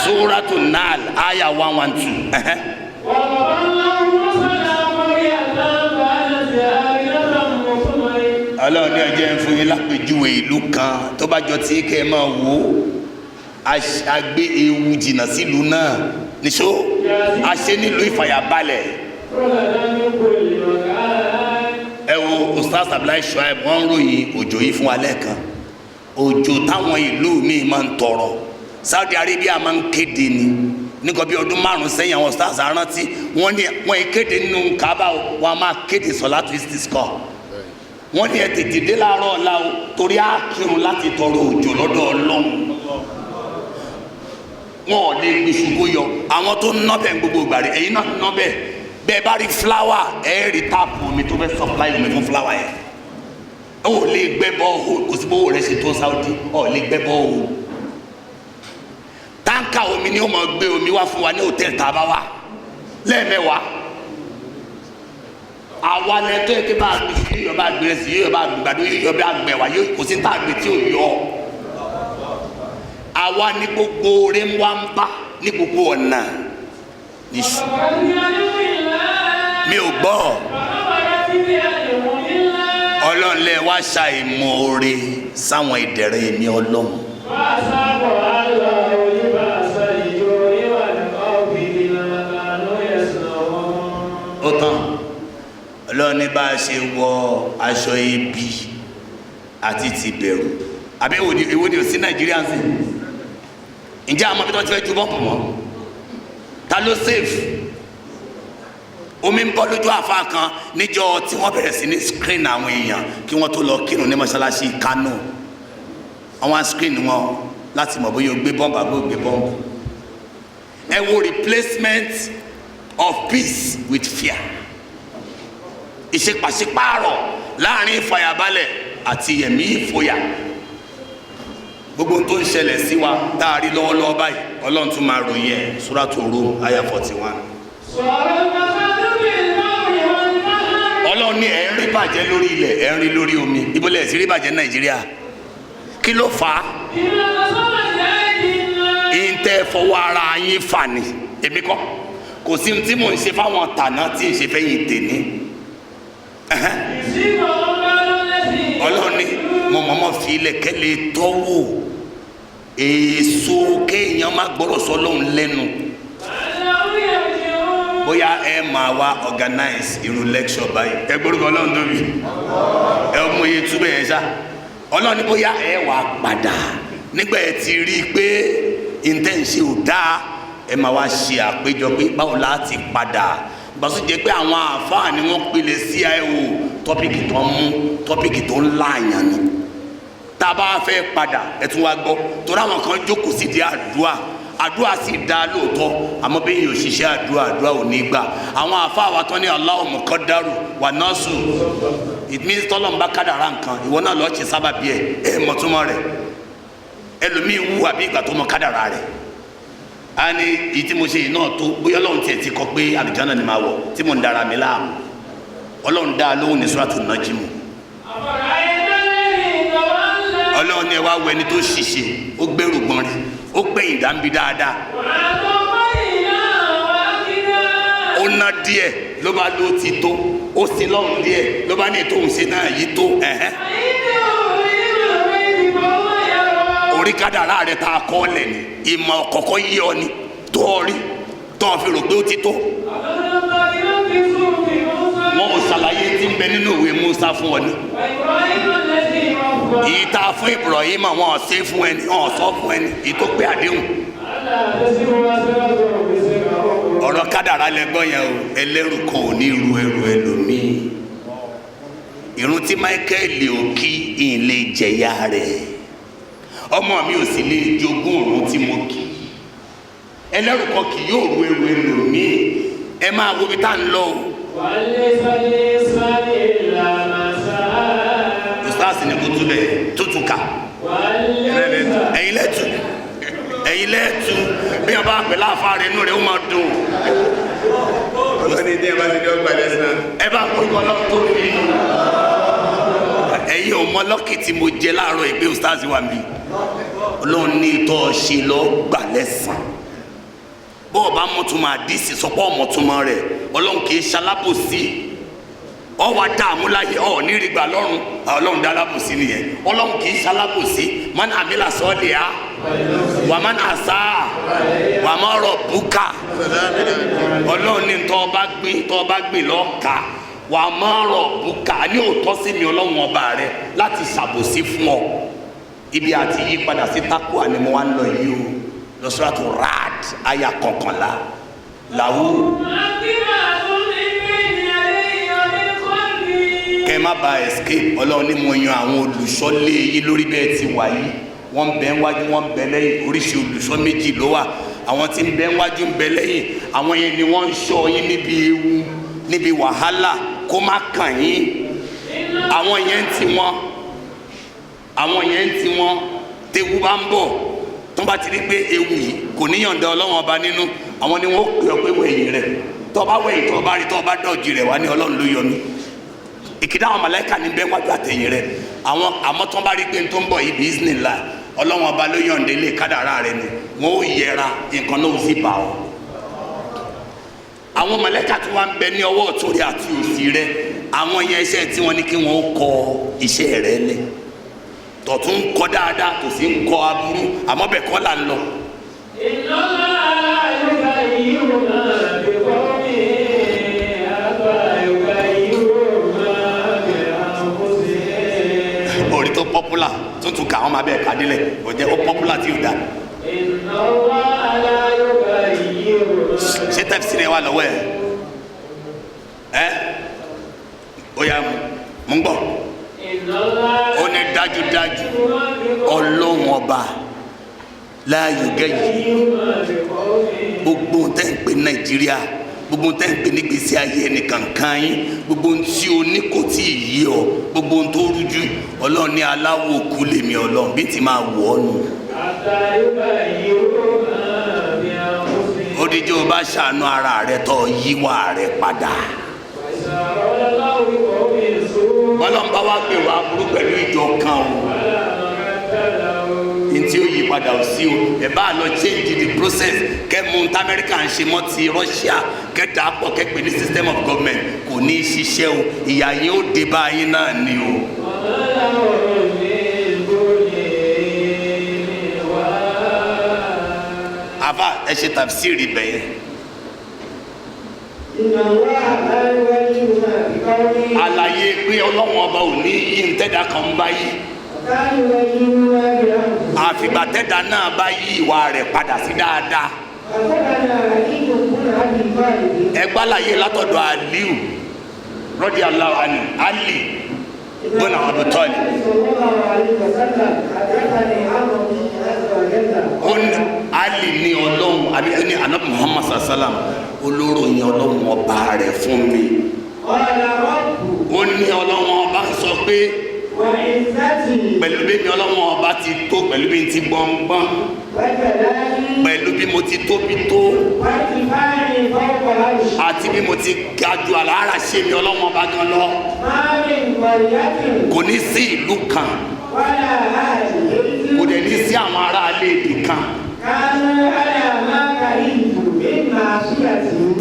suratu Nahl aya 112 Ọlọ́run ní ọjọ́ ń fún yín lápèjúwe ìlú kan tó bá jọ tí kẹ́ ẹ máa wò ó agbé ewu jìnnà sílùú náà níṣó a ṣe nílùú ìfàyàbalẹ̀ ẹ wo Ustaz Abdullahi Shuaib wọ́n ń ròyìn òjò yìí fún wa lẹ́ẹ̀kan òjò táwọn ìlú míì máa ń tọrọ Saudi Arabia máa ń kéde ni nígbà bí ọdún 5 sẹ́yìn àwọn Ustaz arántí wọ́n ní wọ́n kéde nínú Kaaba wọn a máa kéde sọ̀látù istisqa wọ́n ní ẹ tètè dé láàárọ̀ ọ̀la o torí á kírun láti tọrọ òjò lọ́dọ̀ Ọlọ́run wọn ò lè gbé ṣubú yọ àwọn tó ń nọ́bẹ̀ gbogbo ìgbà rẹ̀ ẹ̀yin náà nọ́bẹ̀ bẹ́ẹ̀ bá rí fúláwà ẹ̀ rí táàpù omi tó fẹ́ supply omi fún fúláwà yẹn ó lè gbẹ́ bọ́ o kò sí bówó rẹ̀ ṣe tó Saudi ó lè gbẹ́ bọ́ o táǹkà omi ni ó máa gbé omi wá fún wa ní hòtẹ́ẹ̀lì tá a bá wà lẹ́ẹ̀mẹ́wàá àwa lẹ tó yẹ kí bá gbé sí yíyọ bá gbé sí yíyọ bá gbàdúrà yíyọ bá gbẹ wá yóò kò sí tá a gbé tí ò yọ àwa ní gbogbo rẹ ń wá ń bá ní gbogbo ọ̀nà níṣu mi ò gbọ́ Ọlọ́run lẹ wá ṣàìmoore sáwọn ìdẹ̀rẹ̀ mi Ọlọ́run. Ọlọ́run ní bá a ṣe wọ aṣọ ibi àti ti bẹ̀rù àbí èwo ni ò sí Nàìjíríà ń sìn ǹjẹ́ àwọn ọmọdé tó ti fẹ́ ju bọ́ọ̀pù mọ́ ta ló safe omi ń bọ́ lójú àfa kan níjọ́ tí wọ́n bẹ̀rẹ̀ sí ní screen àwọn èèyàn kí wọ́n tó lọ kírun ní mọ́ṣáláṣí Kánò àwọn screen wọn láti mọ̀ bóyá o gbé bọ́ǹbù àbí o gbé bọ́ǹbù ẹ wo replacement of peace with fear ìṣepàṣípààrọ̀ láàrin ìfàyàbalẹ̀ àti ẹ̀mí ìfòyà gbogbo tó ń ṣẹlẹ̀ sí wa dáàrí lọ́wọ́lọ́wọ́ báyìí Ọlọ́run tún máa ròyìn ẹ̀ Suratu Rum aya 41. Ọlọ́run ní ẹ̀ ń rí bàjẹ́ lórí ilẹ̀ ẹ̀ ń rí lórí omi ìbólẹ̀ sí rí bàjẹ́ Nàìjíríà kí ló fà á ìǹtẹ́ fọwọ́ ara yín fà ní èmi kọ́ kò sí tí mò ń ṣe fáwọn tànà tí ń ṣe fẹ́yìn tèmi Ọlọ́run ní mo mọ̀mọ́ fi ilẹ̀ kẹ́lẹ́ tọ́wọ́ èso kéèyàn má gbọ́rọ̀ sọ́lọ́run lẹ́nu bóyá ẹ máa wá organize irú lecture báyìí ẹ gbórúkọ Ọlọ́run tóbi ẹ mú iye túbẹ̀ yẹn ṣá Ọlọ́run ní bóyá ẹ wà padà nígbà ẹ ti rí i pé intention ò dáa ẹ máa wá ṣe àpéjọ pé báwo láti padà gbàsó jẹ́ pé àwọn àfáà ni wọ́n pèlè CIO tọ́pìkì tó ń mú tọ́pìkì tó ń láàyàn ni tá a bá fẹ́ padà ẹ tún wá gbọ́ torí àwọn kan jókòó sí di àdúrà sì dá lóòótọ́ àmọ́ bí yóò ṣiṣẹ́ àdúrà ò ní gbà àwọn àfáà wa tán ní Allahu muqaddaru wa nasu it means tọ́lọ́n bá kádàrá nǹkan ìwọ náà lọ́ọ́ ṣe sábàbí ẹ̀ mọ̀túnmọ́ rẹ̀ ẹlòmíì wú àbí ìgbà tó mọ kádàrá rẹ̀ a ní ìyí tí mo ṣe yìí náà tó bóyá Ọlọ́run tiẹ̀ ti kọ pé àlùjánnà ni máa wọ̀ tí mo ń dara mi láàmú Ọlọ́run dá lóhùn ní Suratu Najm Ọlọ́run ní ẹ wá wọ ẹni tó ṣiṣẹ́ ó gbẹ́rù gbọ́n rí ó gbẹ̀yìn dáńbí dáadáa ó ná díẹ̀ ló bá ló ti tó ó sí lọ́run díẹ̀ ló bá ní ètò òun sí náà yìí tó orí kádàrá rẹ̀ tá a kọ́ lẹ̀ ní ìmọ̀ kọ̀kọ́ yí ọ ni tó ọ rí tó ọ fi rò pé ó ti tó wọn ò ṣàlàyé tí ń bẹ nínú ìwé Musa fún ọ ni èyí tá a fún Ibrahim àwọn ọ̀sẹ̀ fún ẹni ọ̀sọ́ fún ẹni èyí tó pé àdéhùn ọ̀rọ̀ kádàrá lẹ́gbọ́n yẹn o ẹlẹ́rù kan ò ní ru ẹrù ẹlòmíì ìrun tí Michael ò kí ìlé jẹ̀yà rẹ̀ ọmọ mi ò sì lè jogún òrùn tí mo kì ẹlẹ́rù kan kì yóò ru ẹrù ẹlòmíì ẹ máa wo bí tá ń lọ o. ustaasi ni kutu bẹ tutu ka ẹ̀yin lẹ́tù bí a bá pẹ̀lú àfáàrí inú rẹ̀ ó máa dùn ẹ bá kórìkọ lọ́wọ́ tó rí ẹ̀yin ò mọ lọ́kì tí mo jẹ láàárọ̀ ìgbé ustaasi wa mi Ọlọ́run ní ìtọ́ ṣe lọ gbà lẹ́sàn bọ́ọ̀ bá mọ̀túnmọ̀ àdìsí sọpọ́ ọmọtúnmọ̀ rẹ̀ Ọlọ́run kì í ṣalábòsí ọ wá dààmú láyé ọ ní ìrìgbà lọ́rùn Ọlọ́run dá alábòsí nìyẹn Ọlọ́run kì í ṣalábòsí man amila sọ́ọ̀lìá wà man àṣà wà má rọ̀ búkà Ọlọ́run ní tọ́ bá gbìn lọ́ọ̀ka wà má rọ̀ búkà ní òótọ́ sí mi Ọlọ́run ọba rẹ láti ṣàbòsí fún ọ ibi àti yí padà sí takuwa ni mo wá ń lọ yìí o lọ Suratu Ra'd aya 11 làwù. kẹ́ má ba escape Ọlọ́run ní mo yan àwọn olùṣọ́ lé yín lórí bẹ́ẹ̀ ti wà yìí wọ́n ń bẹ wájú wọ́n ń bẹ lẹ́yìn oríṣi olùṣọ́ méjì ló wà àwọn tí ń bẹ wájú ń bẹ lẹ́yìn àwọn yẹn ni wọ́n ń ṣọ́ yín níbi ewu níbi wàhálà kó má kàn yín àwọn yẹn ti wọ́n tewu bá ń bọ̀ tó bá ti rí pé ewu yìí kò níyànjẹ Ọlọ́run ọba nínú àwọn ni wọ́n pè ọ́ pé wẹ̀yìn rẹ̀ tó bá wẹ̀yìn tó bá rí tó bá dọ̀jì rẹ̀ wá ní Ọlọ́run ló yọ mí ìkìdá àwọn màláíkà ní bẹ́ẹ̀ wájú àtẹ̀yìn rẹ̀ àwọn àmọ́ tó bá rí pé tó ń bọ̀ yìí bísínìlá Ọlọ́run ọba ló yọ̀ǹde lé kádàrá rẹ̀ ni wọ́n ó yẹra nǹkan náà ó sì bá ọ. àwọn màláíkà tó wá ń bẹ ní ọwọ́ ọ̀tún rẹ̀ àti òsì rẹ̀ àwọn yẹn iṣẹ́ tí wọ́n ní kí wọ́n kọ iṣẹ́ rẹ̀ lẹ̀ tọ̀tún ń kọ dáadáa kò sí ń kọ aburú àmọ́ bẹ́ẹ̀ kọ́ là ń lọ. ìlọ́lá àyùká yìí ó máa bí kọ́ mi àgbà àyùká yìí ó. tuntun ká àwọn máa bẹ́ẹ̀ ká délẹ̀ kò jẹ́ ó popular tí ò dá. ṣé tafsiri wà lọ́wọ́ ẹ̀ ó yá mú gbọ́. ó ní dájúdájú ọlọ́run ọba láàyò gẹ́yì gbogbo tẹ́ ń pè Nàìjíríà gbogbo tẹ́ ń pè nígbèsí ayé ẹnìkankan yín gbogbo tí o ní kò tí ì yé ọ gbogbo tó rújú ọlọ́run ní aláwọ̀ òkú lèmi ọlọ́run bí ti máa wọ̀ ọ́ nù. ó díjọ́ o bá ṣàánú ara rẹ tó yíwà rẹ padà. ọlọ́run bá wá pè wá burú pẹ̀lú ìjọ kan o ntí ó yí padà ò sí o ẹ bá lọ change the process kẹ mú ní Amẹ́ríkà ń ṣe mọ́ ti Russia kẹ dà pọ̀ kẹ pè ní system of government kò ní í ṣiṣẹ́ o ìyà yẹn ó dé bá yín náà ni o. àbá ẹ ṣe tafsiri bẹ́ẹ̀. àlàyé pé ọlọ́run ọba ò ní yí ntẹ́dá kan báyìí àfìgbà tẹ́dá náà bá yí ìwà rẹ̀ padà sí dáadáa. ẹgbẹ́ àlàyé látọ̀dọ̀ Aliu radiyallahu anhu Ali bọ́nà Abu Talib. Ali ní ọlọ́run àbí ní Ànábì Muhammad sallam olóró yẹn ọlọ́run ọba rẹ̀ fún mi. ó ní ọlọ́run ọba sọ pé pẹ̀lú bí mi ọlọ́run ọba ti tó pẹ̀lú bí n ti gbọ̀ngbọ̀n pẹ̀lú bí mo ti tóbi tó àti bí mo ti ga ju àlàárà ṣe mi ọlọ́run ọba gan lọ kò ní sí ìlú kan kò dẹ̀ ní sí àwọn aráalé èdè kan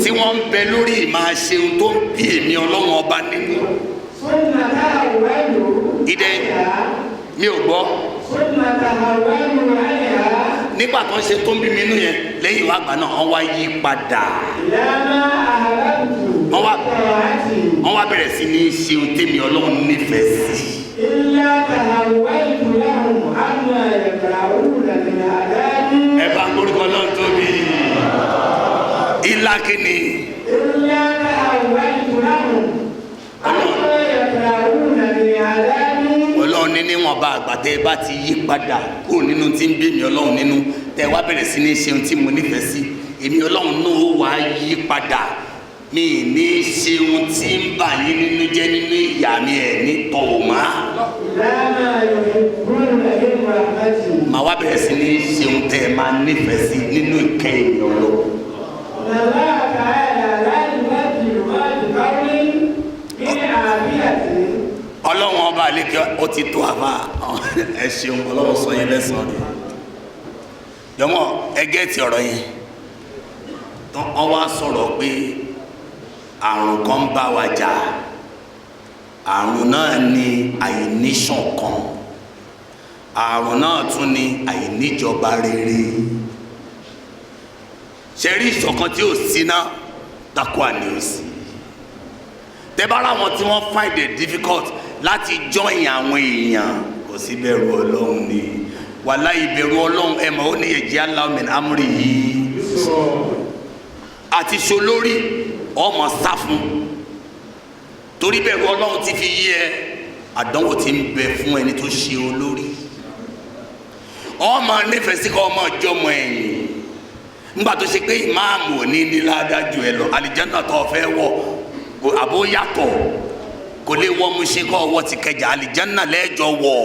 tí wọ́n ń bẹ lórí ìmáa ṣeun tó ń bí èmi ọlọ́run ọba nínú. ìdẹ mi ò gbọ́ nígbà tó ń ṣe tó ń bí mi nínú yẹn lẹ́yìn ìwà àgbà náà wọ́n wá yí padà wọ́n wá bẹ̀rẹ̀ sí ní ṣeun tèmi ọlọ́run nífẹ̀ẹ́ sí. ẹ bá gbórúkọ náà tóbi ilá kínní. ọlọ́run ní níwọ̀nba àgbàtẹ́ bá ti yí padà kúrò nínú tí ń bí mi ọlọ́run nínú tẹ́ wá bẹ̀rẹ̀ sí ní ṣeun tí mo nífẹ̀ẹ́ sí èmi ọlọ́run náà ó wá yí padà mi ní ṣeun tí ń bà yín nínú jẹ́ nínú ìyá mi ẹ̀ ní tọ̀wọ̀ má. màá wá bẹ̀rẹ̀ sí ní ṣeun tẹ́ ẹ máa nífẹ̀ẹ́ sí nínú ìkẹ́ èmi ọlọ́run. ọlọ́run ọba àlekẹ́ ó ti tó àbá ẹ ṣeun ọlọ́run sọ yín lẹ́sàn-án rẹ̀ jọmọ ẹgẹ́ ti ọ̀rọ̀ yẹn tán wọ́n wá sọ̀rọ̀ pé àrùn kan ń bá wa jà àrùn náà ní àìníṣọ̀kan àrùn náà tún ní àìníjọba rere ṣe rí ìṣọ̀kan tí ò sí náà takwa ni ò sí tẹ́bára wọn tí wọ́n find it difficult láti join àwọn èèyàn kò sí bẹ̀rù ọlọ́run ni wàlá ìbẹ̀rù ọlọ́run ẹ̀ mọ̀ ó ní ẹ̀jẹ̀ aláwọ̀mẹ̀ amúrì yìí àti ṣolórí ọmọ sá fún torí bẹ̀rù ọlọ́run ti fi yí ẹ àdánwò ti ń bẹ fún ẹni tó ṣe olórí ọmọ nífẹ̀ẹ́ sí kọ́ ọmọ ìjọmọ ẹ̀yìn nígbà tó ṣe pé ìmáàmù ò ní níládájú ẹ lọ àlìjánnà tó fẹ́ wọ̀ àbó yàtọ̀ kò lè wọ́ mu ṣe kọ́ ọwọ́ ti kẹjà àlìjánnà lẹ́jọ́ wọ̀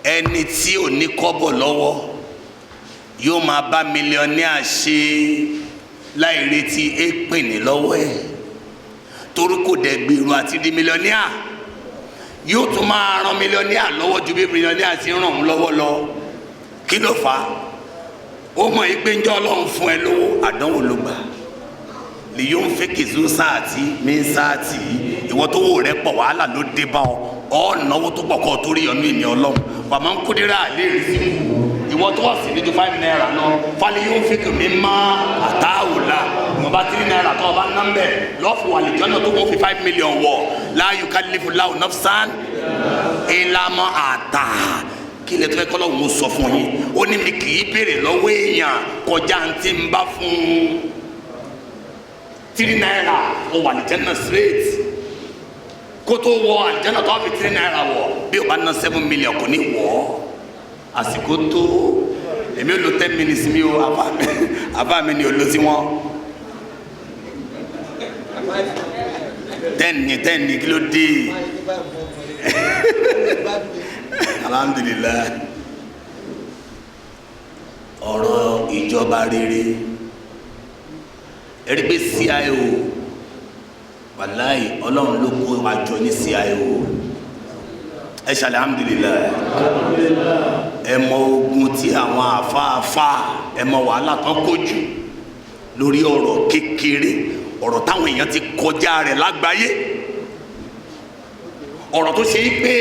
ẹni tí ò ní kọ́bọ̀ lọ́wọ́ yóò máa bá mílíọ̀nìà ṣe láì retí èpìnì lọ́wọ́ ẹ̀ torí kò dẹ̀ gbèrú àti di mílíọ̀nìà yóò tún máa ran mílíọ̀nìà lọ́wọ́ ju bí mílíọ̀nìà ti ràn òun lọ́wọ́ lọ kí ló fà á ó mọ̀ yìí pé ń jọ́ ọlọ́run fún ẹ lówó àdánwò ló gbà lè yóò ń fẹ́ kìzú sáàtì mí sáàtì ìwọ tó wò rẹ pọ̀ wàhálà ló dé bá ọ náwó tó pọ̀ kọ́ torí ọ̀nù ìní ọlọ́run wàmọ́ ń kúndínlá lè rí sí ìwọ tó wà sí ní ju 5 naira lọ fálẹ̀ yóò fi kì mí má àtàwòlá ìwọ̀n bá 3 naira tó ọba ná mbẹ́ lọ́ọ̀fù wà lìjọ́ náà tó wọ́n fi 5 million wọ̀ la yukallifu Allahu nafsan ìlànà àtà kí lè tó fẹ́ kọ́ lọ́wọ́ sọ fún yín ó ní mi kì í béèrè lọ́wọ́ èèyàn kọjá ntí ń bá fún 3 naira ó wà ní jẹ́nà straight kó tó wọ àlìjẹ́nà tó wà fi 3 naira wọ̀ bí o bá ná 7 million kò ní wọ̀ àsìkò tó èmi ò lo 10 minutes mi o àbá mi ni ò lo sí wọn 10 ni kí ló dé alhamdulillah ọ̀rọ̀ ìjọba rere ẹ̀rí pé CIO wàláì ọlọ́run ló kó àjọ ní CIO ẹ ṣe alhamdulillah ẹ mọ ogun tí àwọn àfáàfá ẹ mọ wàhálà tán kojú lórí ọ̀rọ̀ kékeré ọ̀rọ̀ táwọn èèyàn ti kọjá rẹ̀ lágbàáyé ọ̀rọ̀ tó ṣe yí pé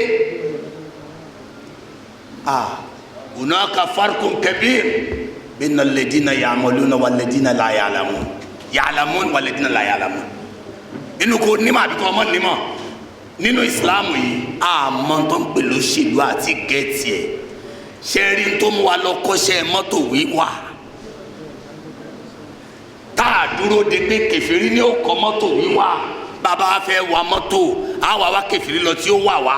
hunaka farqun kabir bayna alladhina ya'maluna walladhina la ya'lamun walladhina la ya'lamun inú kò nímọ̀ àbí kò ọmọ nímọ̀ nínú ìsìláàmù yìí àmọ́ tó ń pè lóṣèlú àti gẹ̀ẹ́tì ẹ̀ ṣẹ́rí tó mú wa lọ kọ́ṣẹ́ mọ́tò wíwà tá a dúró de pé kẹfìrí ní ó kọ́ mọ́tò wíwà bàbá fẹ́ wa mọ́tò àwa wá kẹfìrí lọ tí ó wà wá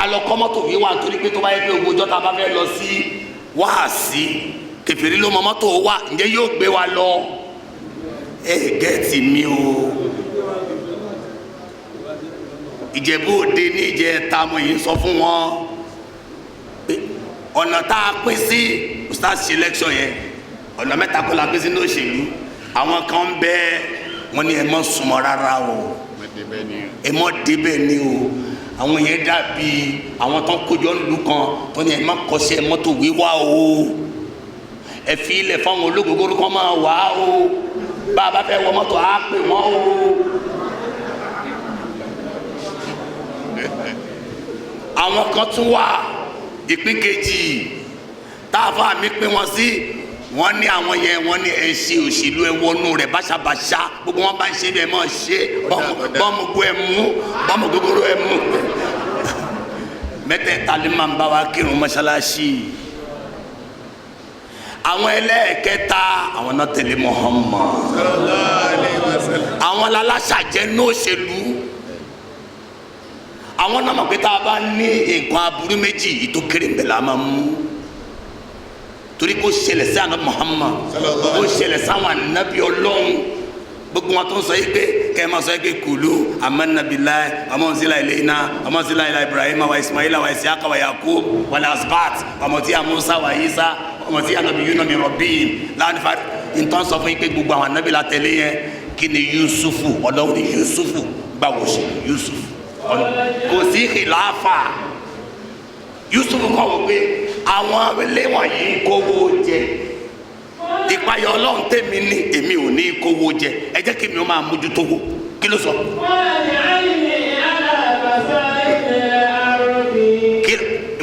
alọ kọ́ mọ́tò wíwà nítorí pé tó bá yẹ pé ogójọ́ tá a bá fẹ́ lọ sí wáàsí kẹfìrí ló mọ mọ́tò wà ǹjẹ́ yóò gbé wa lọ gẹ̀ẹ́tì mi o Ìjẹ̀bú Òde ní ìjẹta mo yìí sọ fún wọn ọ̀nà tá a pín sí start selection yẹn ọ̀nà mẹ́ta kọ́ la pín sí ní òṣèlú àwọn kan ń bẹ wọn ní ẹ mọ́ súnmọ́ rárá o ẹ mọ́ débẹ̀ ni o àwọn yẹn dàbí àwọn tó ń kójọ ńlú kan tó ní ẹ má kọ́ṣẹ́ mọ́tò wíwá o ẹ fi ilẹ̀ fáwọn olóògbé kan máa wà o bá a bá fẹ́ wọ mọ́tò á pè wọ́n o. àwọn kan tún wà ìpín kejì táàfà mi pín wọn sí wọn ní àwọn yẹn wọn ní ẹ ṣe òṣèlú ẹ wọnú rẹ báṣabàṣá gbogbo wọn bá ń ṣe bí ẹ máa ṣe bọ́ọ̀mù gbó ẹ mú bọ́ọ̀mù gbogbo ẹ mú mẹ́tẹ̀ẹ̀ta ló máa ń bá wa kírun mọ́ṣáláṣí àwọn ẹlẹ́ẹ̀kẹta àwọn náà tẹ̀lé Muhammad àwọn aláṣàjẹ́ ní òṣèlú àwọn náà mọ̀ pé tá a bá ní nǹkan aburú méjì yìí tó kéré ńbẹ̀ la máa mú torí kó ṣẹlẹ̀ sí àná Muhammad kó ṣẹlẹ̀ sáwọn ànábì Ọlọ́run gbogbo wọn tó ń sọ yìí pé kẹ́ ẹ máa sọ yìí pé kulu amanna billahi ọmọ nsílá ilé iná ọmọ nsílá ilá Ibrahim wa Ismaila wa Isiaka wa Yakub wa Asbat ọmọ tí a Musa wa Isa ọmọ tí a nàbí yunọ mi Rabbihim láwọn nífa nǹkan sọ fún yìí pé gbogbo àwọn ànábì la tẹ̀lé yẹn kí ni Yusufu Ọlọ́run ni Yusufu gbàwọ̀ ṣe Yusufu kò sí khilafa Yusufu kọ́ wọ́n pé àwọn eléwọ̀n yìí ń kówó jẹ ìpayọ̀ Ọlọ́run tèmi ní èmi ò ní kówó jẹ ẹ jẹ́ kí mi ó máa mójútó wó kí ló sọ.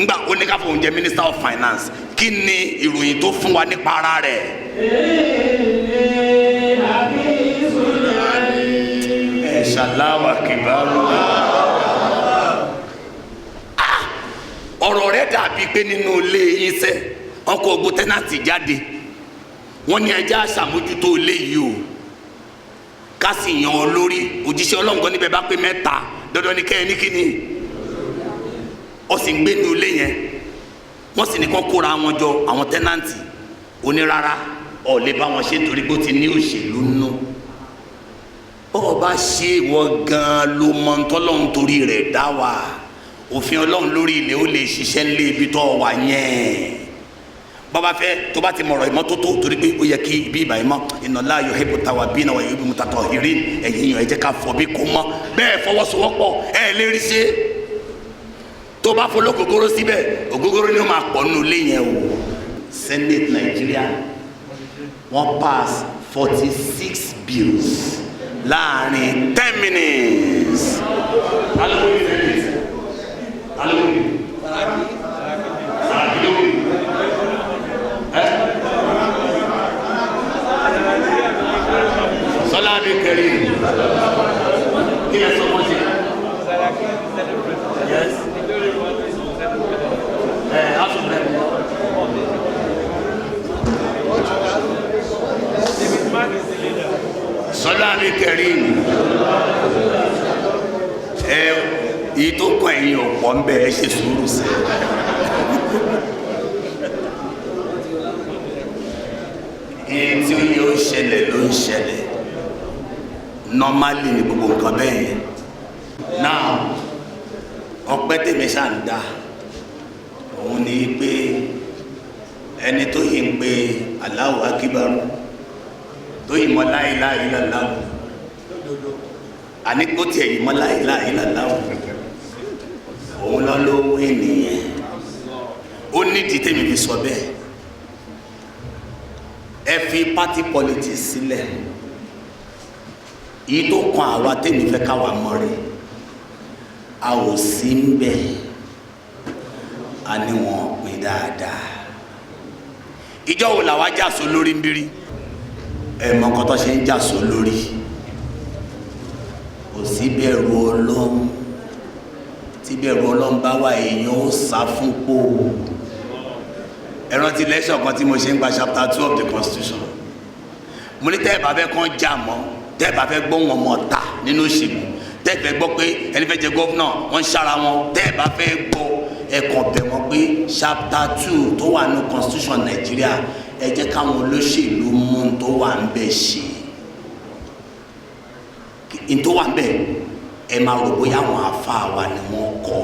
ngbà oníkàfọ̀ oúnjẹ Minister of Finance kí ni ìròyìn tó fún wa nípa ara rẹ̀. ẹ ṣàláwà kìbárò. ọ̀rọ̀ rẹ̀ dàbí pé nínú ilé yín sẹ́ ọkọ̀ ògbó tẹ́nàtì jáde wọ́n ní ẹja ṣàmójútó ilé yìí o ká sì yan ọ lórí òjíṣẹ́ ọlọ́ngàn níbẹ̀ bá pé mẹ́ta dandan ní kẹ́hìn ní kíni ọ sì ń gbé nínú ilé yẹn wọ́n sì ní kán kóra wọn jọ àwọn tẹ́nàtì onírárá ọ̀ lè bá wọn ṣe torí pé ó ti ní òṣèlú nù bọ́ọ̀ bá ṣe ìwọ gan-an ló mọ ntọ́lọ́hún torí rẹ̀ dá wa òfin Ọlọ́run lórí ilẹ̀ ó lè ṣiṣẹ́ nílé ibi tó wà yẹn bọ́ba fẹ́ tó bá ti mọ̀rọ̀ ìmọ́tótó torí pé ó yẹ kí ibi ìbà yìí mọ́ inna Allaha yuhibbu tawwabina wa yuhibbu mutatahhirin ẹ̀yìn yàn ẹ jẹ́ ká fọ bí kò mọ́ bẹ́ẹ̀ fọwọ́sowọ́pọ̀ ẹ̀ lè rí ṣe tó bá fọlọ́ gogoro síbẹ̀ ògógóró ni ó máa pọ̀ nínú ilé yẹn o. Senate Nigeria wọ́n pass 46 bills láàrin 10 minutes. Sọlá bí kẹrin kí ẹ sọ wọ́n ṣe. sọ́lá ní kẹrin èyí tó kọ́ ẹ̀yìn ọ̀pọ̀ ń bẹ̀ ẹ ṣe sùúrù sí èyí tí ó ṣẹlẹ̀ ló ń ṣẹlẹ̀ normally ní gbogbo nǹkan bẹ́ẹ̀ yẹn now ọpẹ́ tèmi ṣáà ń dá òun ni pé ẹni tó yìí ń pe Allahu Akbar tó yìí mọ́ la ilaha illallah àní kó tiẹ̀ yìí mọ́ la ilaha illallah òun lọ ló wé nìyẹn ó nídìí tèmi fi sọ bẹ́ẹ̀ ẹ fi party politics sílẹ̀ yìí tó kan àwa tèmi fẹ́ káwa mọ́ rẹ̀ a ò sí ń bẹ̀ a ní wọn pín dáadáa ìjọ wo làwa jàsó lórí ń bírí ẹ mọ nǹkan tó ṣe ń jàsó lórí kò sí bẹ̀rù Ọlọ́run tí bẹ̀rù Ọlọ́run bá wà èèyàn ó sá fún pò ẹ rántí lẹ́sọ̀ kan tí mo ṣe ń gba chapter 2 of the constitution mo ní tẹ́ ẹ bá fẹ́ kàn já mọ́ tẹ́ ẹ bá fẹ́ gbọ́ wọn mọ́ ta nínú òṣèlú tẹ́ ẹ fẹ́ gbọ́ pé ẹni fẹ́ jẹ gọ́fúnà wọ́n ń ṣára wọn tẹ́ ẹ bá fẹ́ gbọ́ ẹ̀kàn bẹ̀ wọ́n pé chapter 2 tó wà ní constitution Nàìjíríà ẹ jẹ́ káwọn olóṣèlú mú un tó wà ń bẹ̀ ṣe n tó wà ń bẹ̀ ẹ máa rò bóyá àwọn àfa wa ni wọ́n kọ́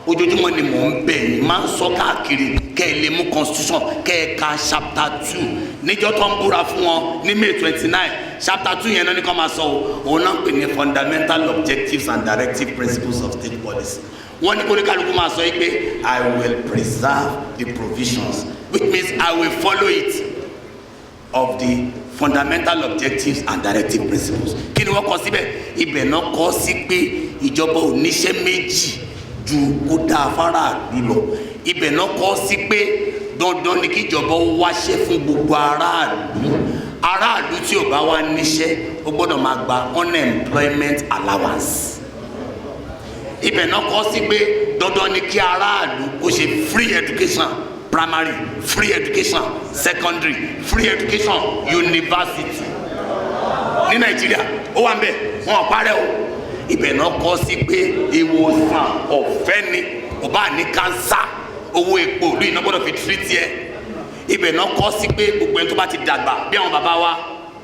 ojoojúmọ́ ni mò ń bẹ̀ yín máa ń sọ káàkiri kẹ́ ẹ lè mú constitution kẹ́ ẹ ka chapter 2 níjọ́ tó ń búra fún wọn ní May 29 chapter 2 yẹn náà ní kó máa sọ òun náà pè ní fundamental objectives and directive principles of state policy wọ́n ní kó ní kálukú máa sọ yìí pé I will preserve the provisions which means I will follow it of the fundamental objectives and directive principles kí ni wọ́n kọ síbẹ̀ ibẹ̀ náà kọ sí pé ìjọba ò níṣẹ́ méjì ju kó dá afárá àlú lọ ibẹ̀ náà kọ sí pé dandan ni kí ìjọba wáṣẹ́ fún gbogbo aráàlú tí ò bá wá níṣẹ́ ó gbọ́dọ̀ máa gba unemployment allowance ibẹ̀ náà kọ sí pé dandan ni kí aráàlú kó ṣe free education primary free education secondary free education university ní Nàìjíríà ó wà ń bẹ̀ wọn ò parẹ́ o ibẹ̀ náà kọ sí pé ìwòsàn ọ̀fẹ́ ni kò bá ní kánsá owó epo ìlú iná gbọ́dọ̀ fi tírítì ẹ̀ ibẹ̀ náà kọ sí pé gbogbo ẹni tó bá ti dàgbà bí àwọn bàbá wa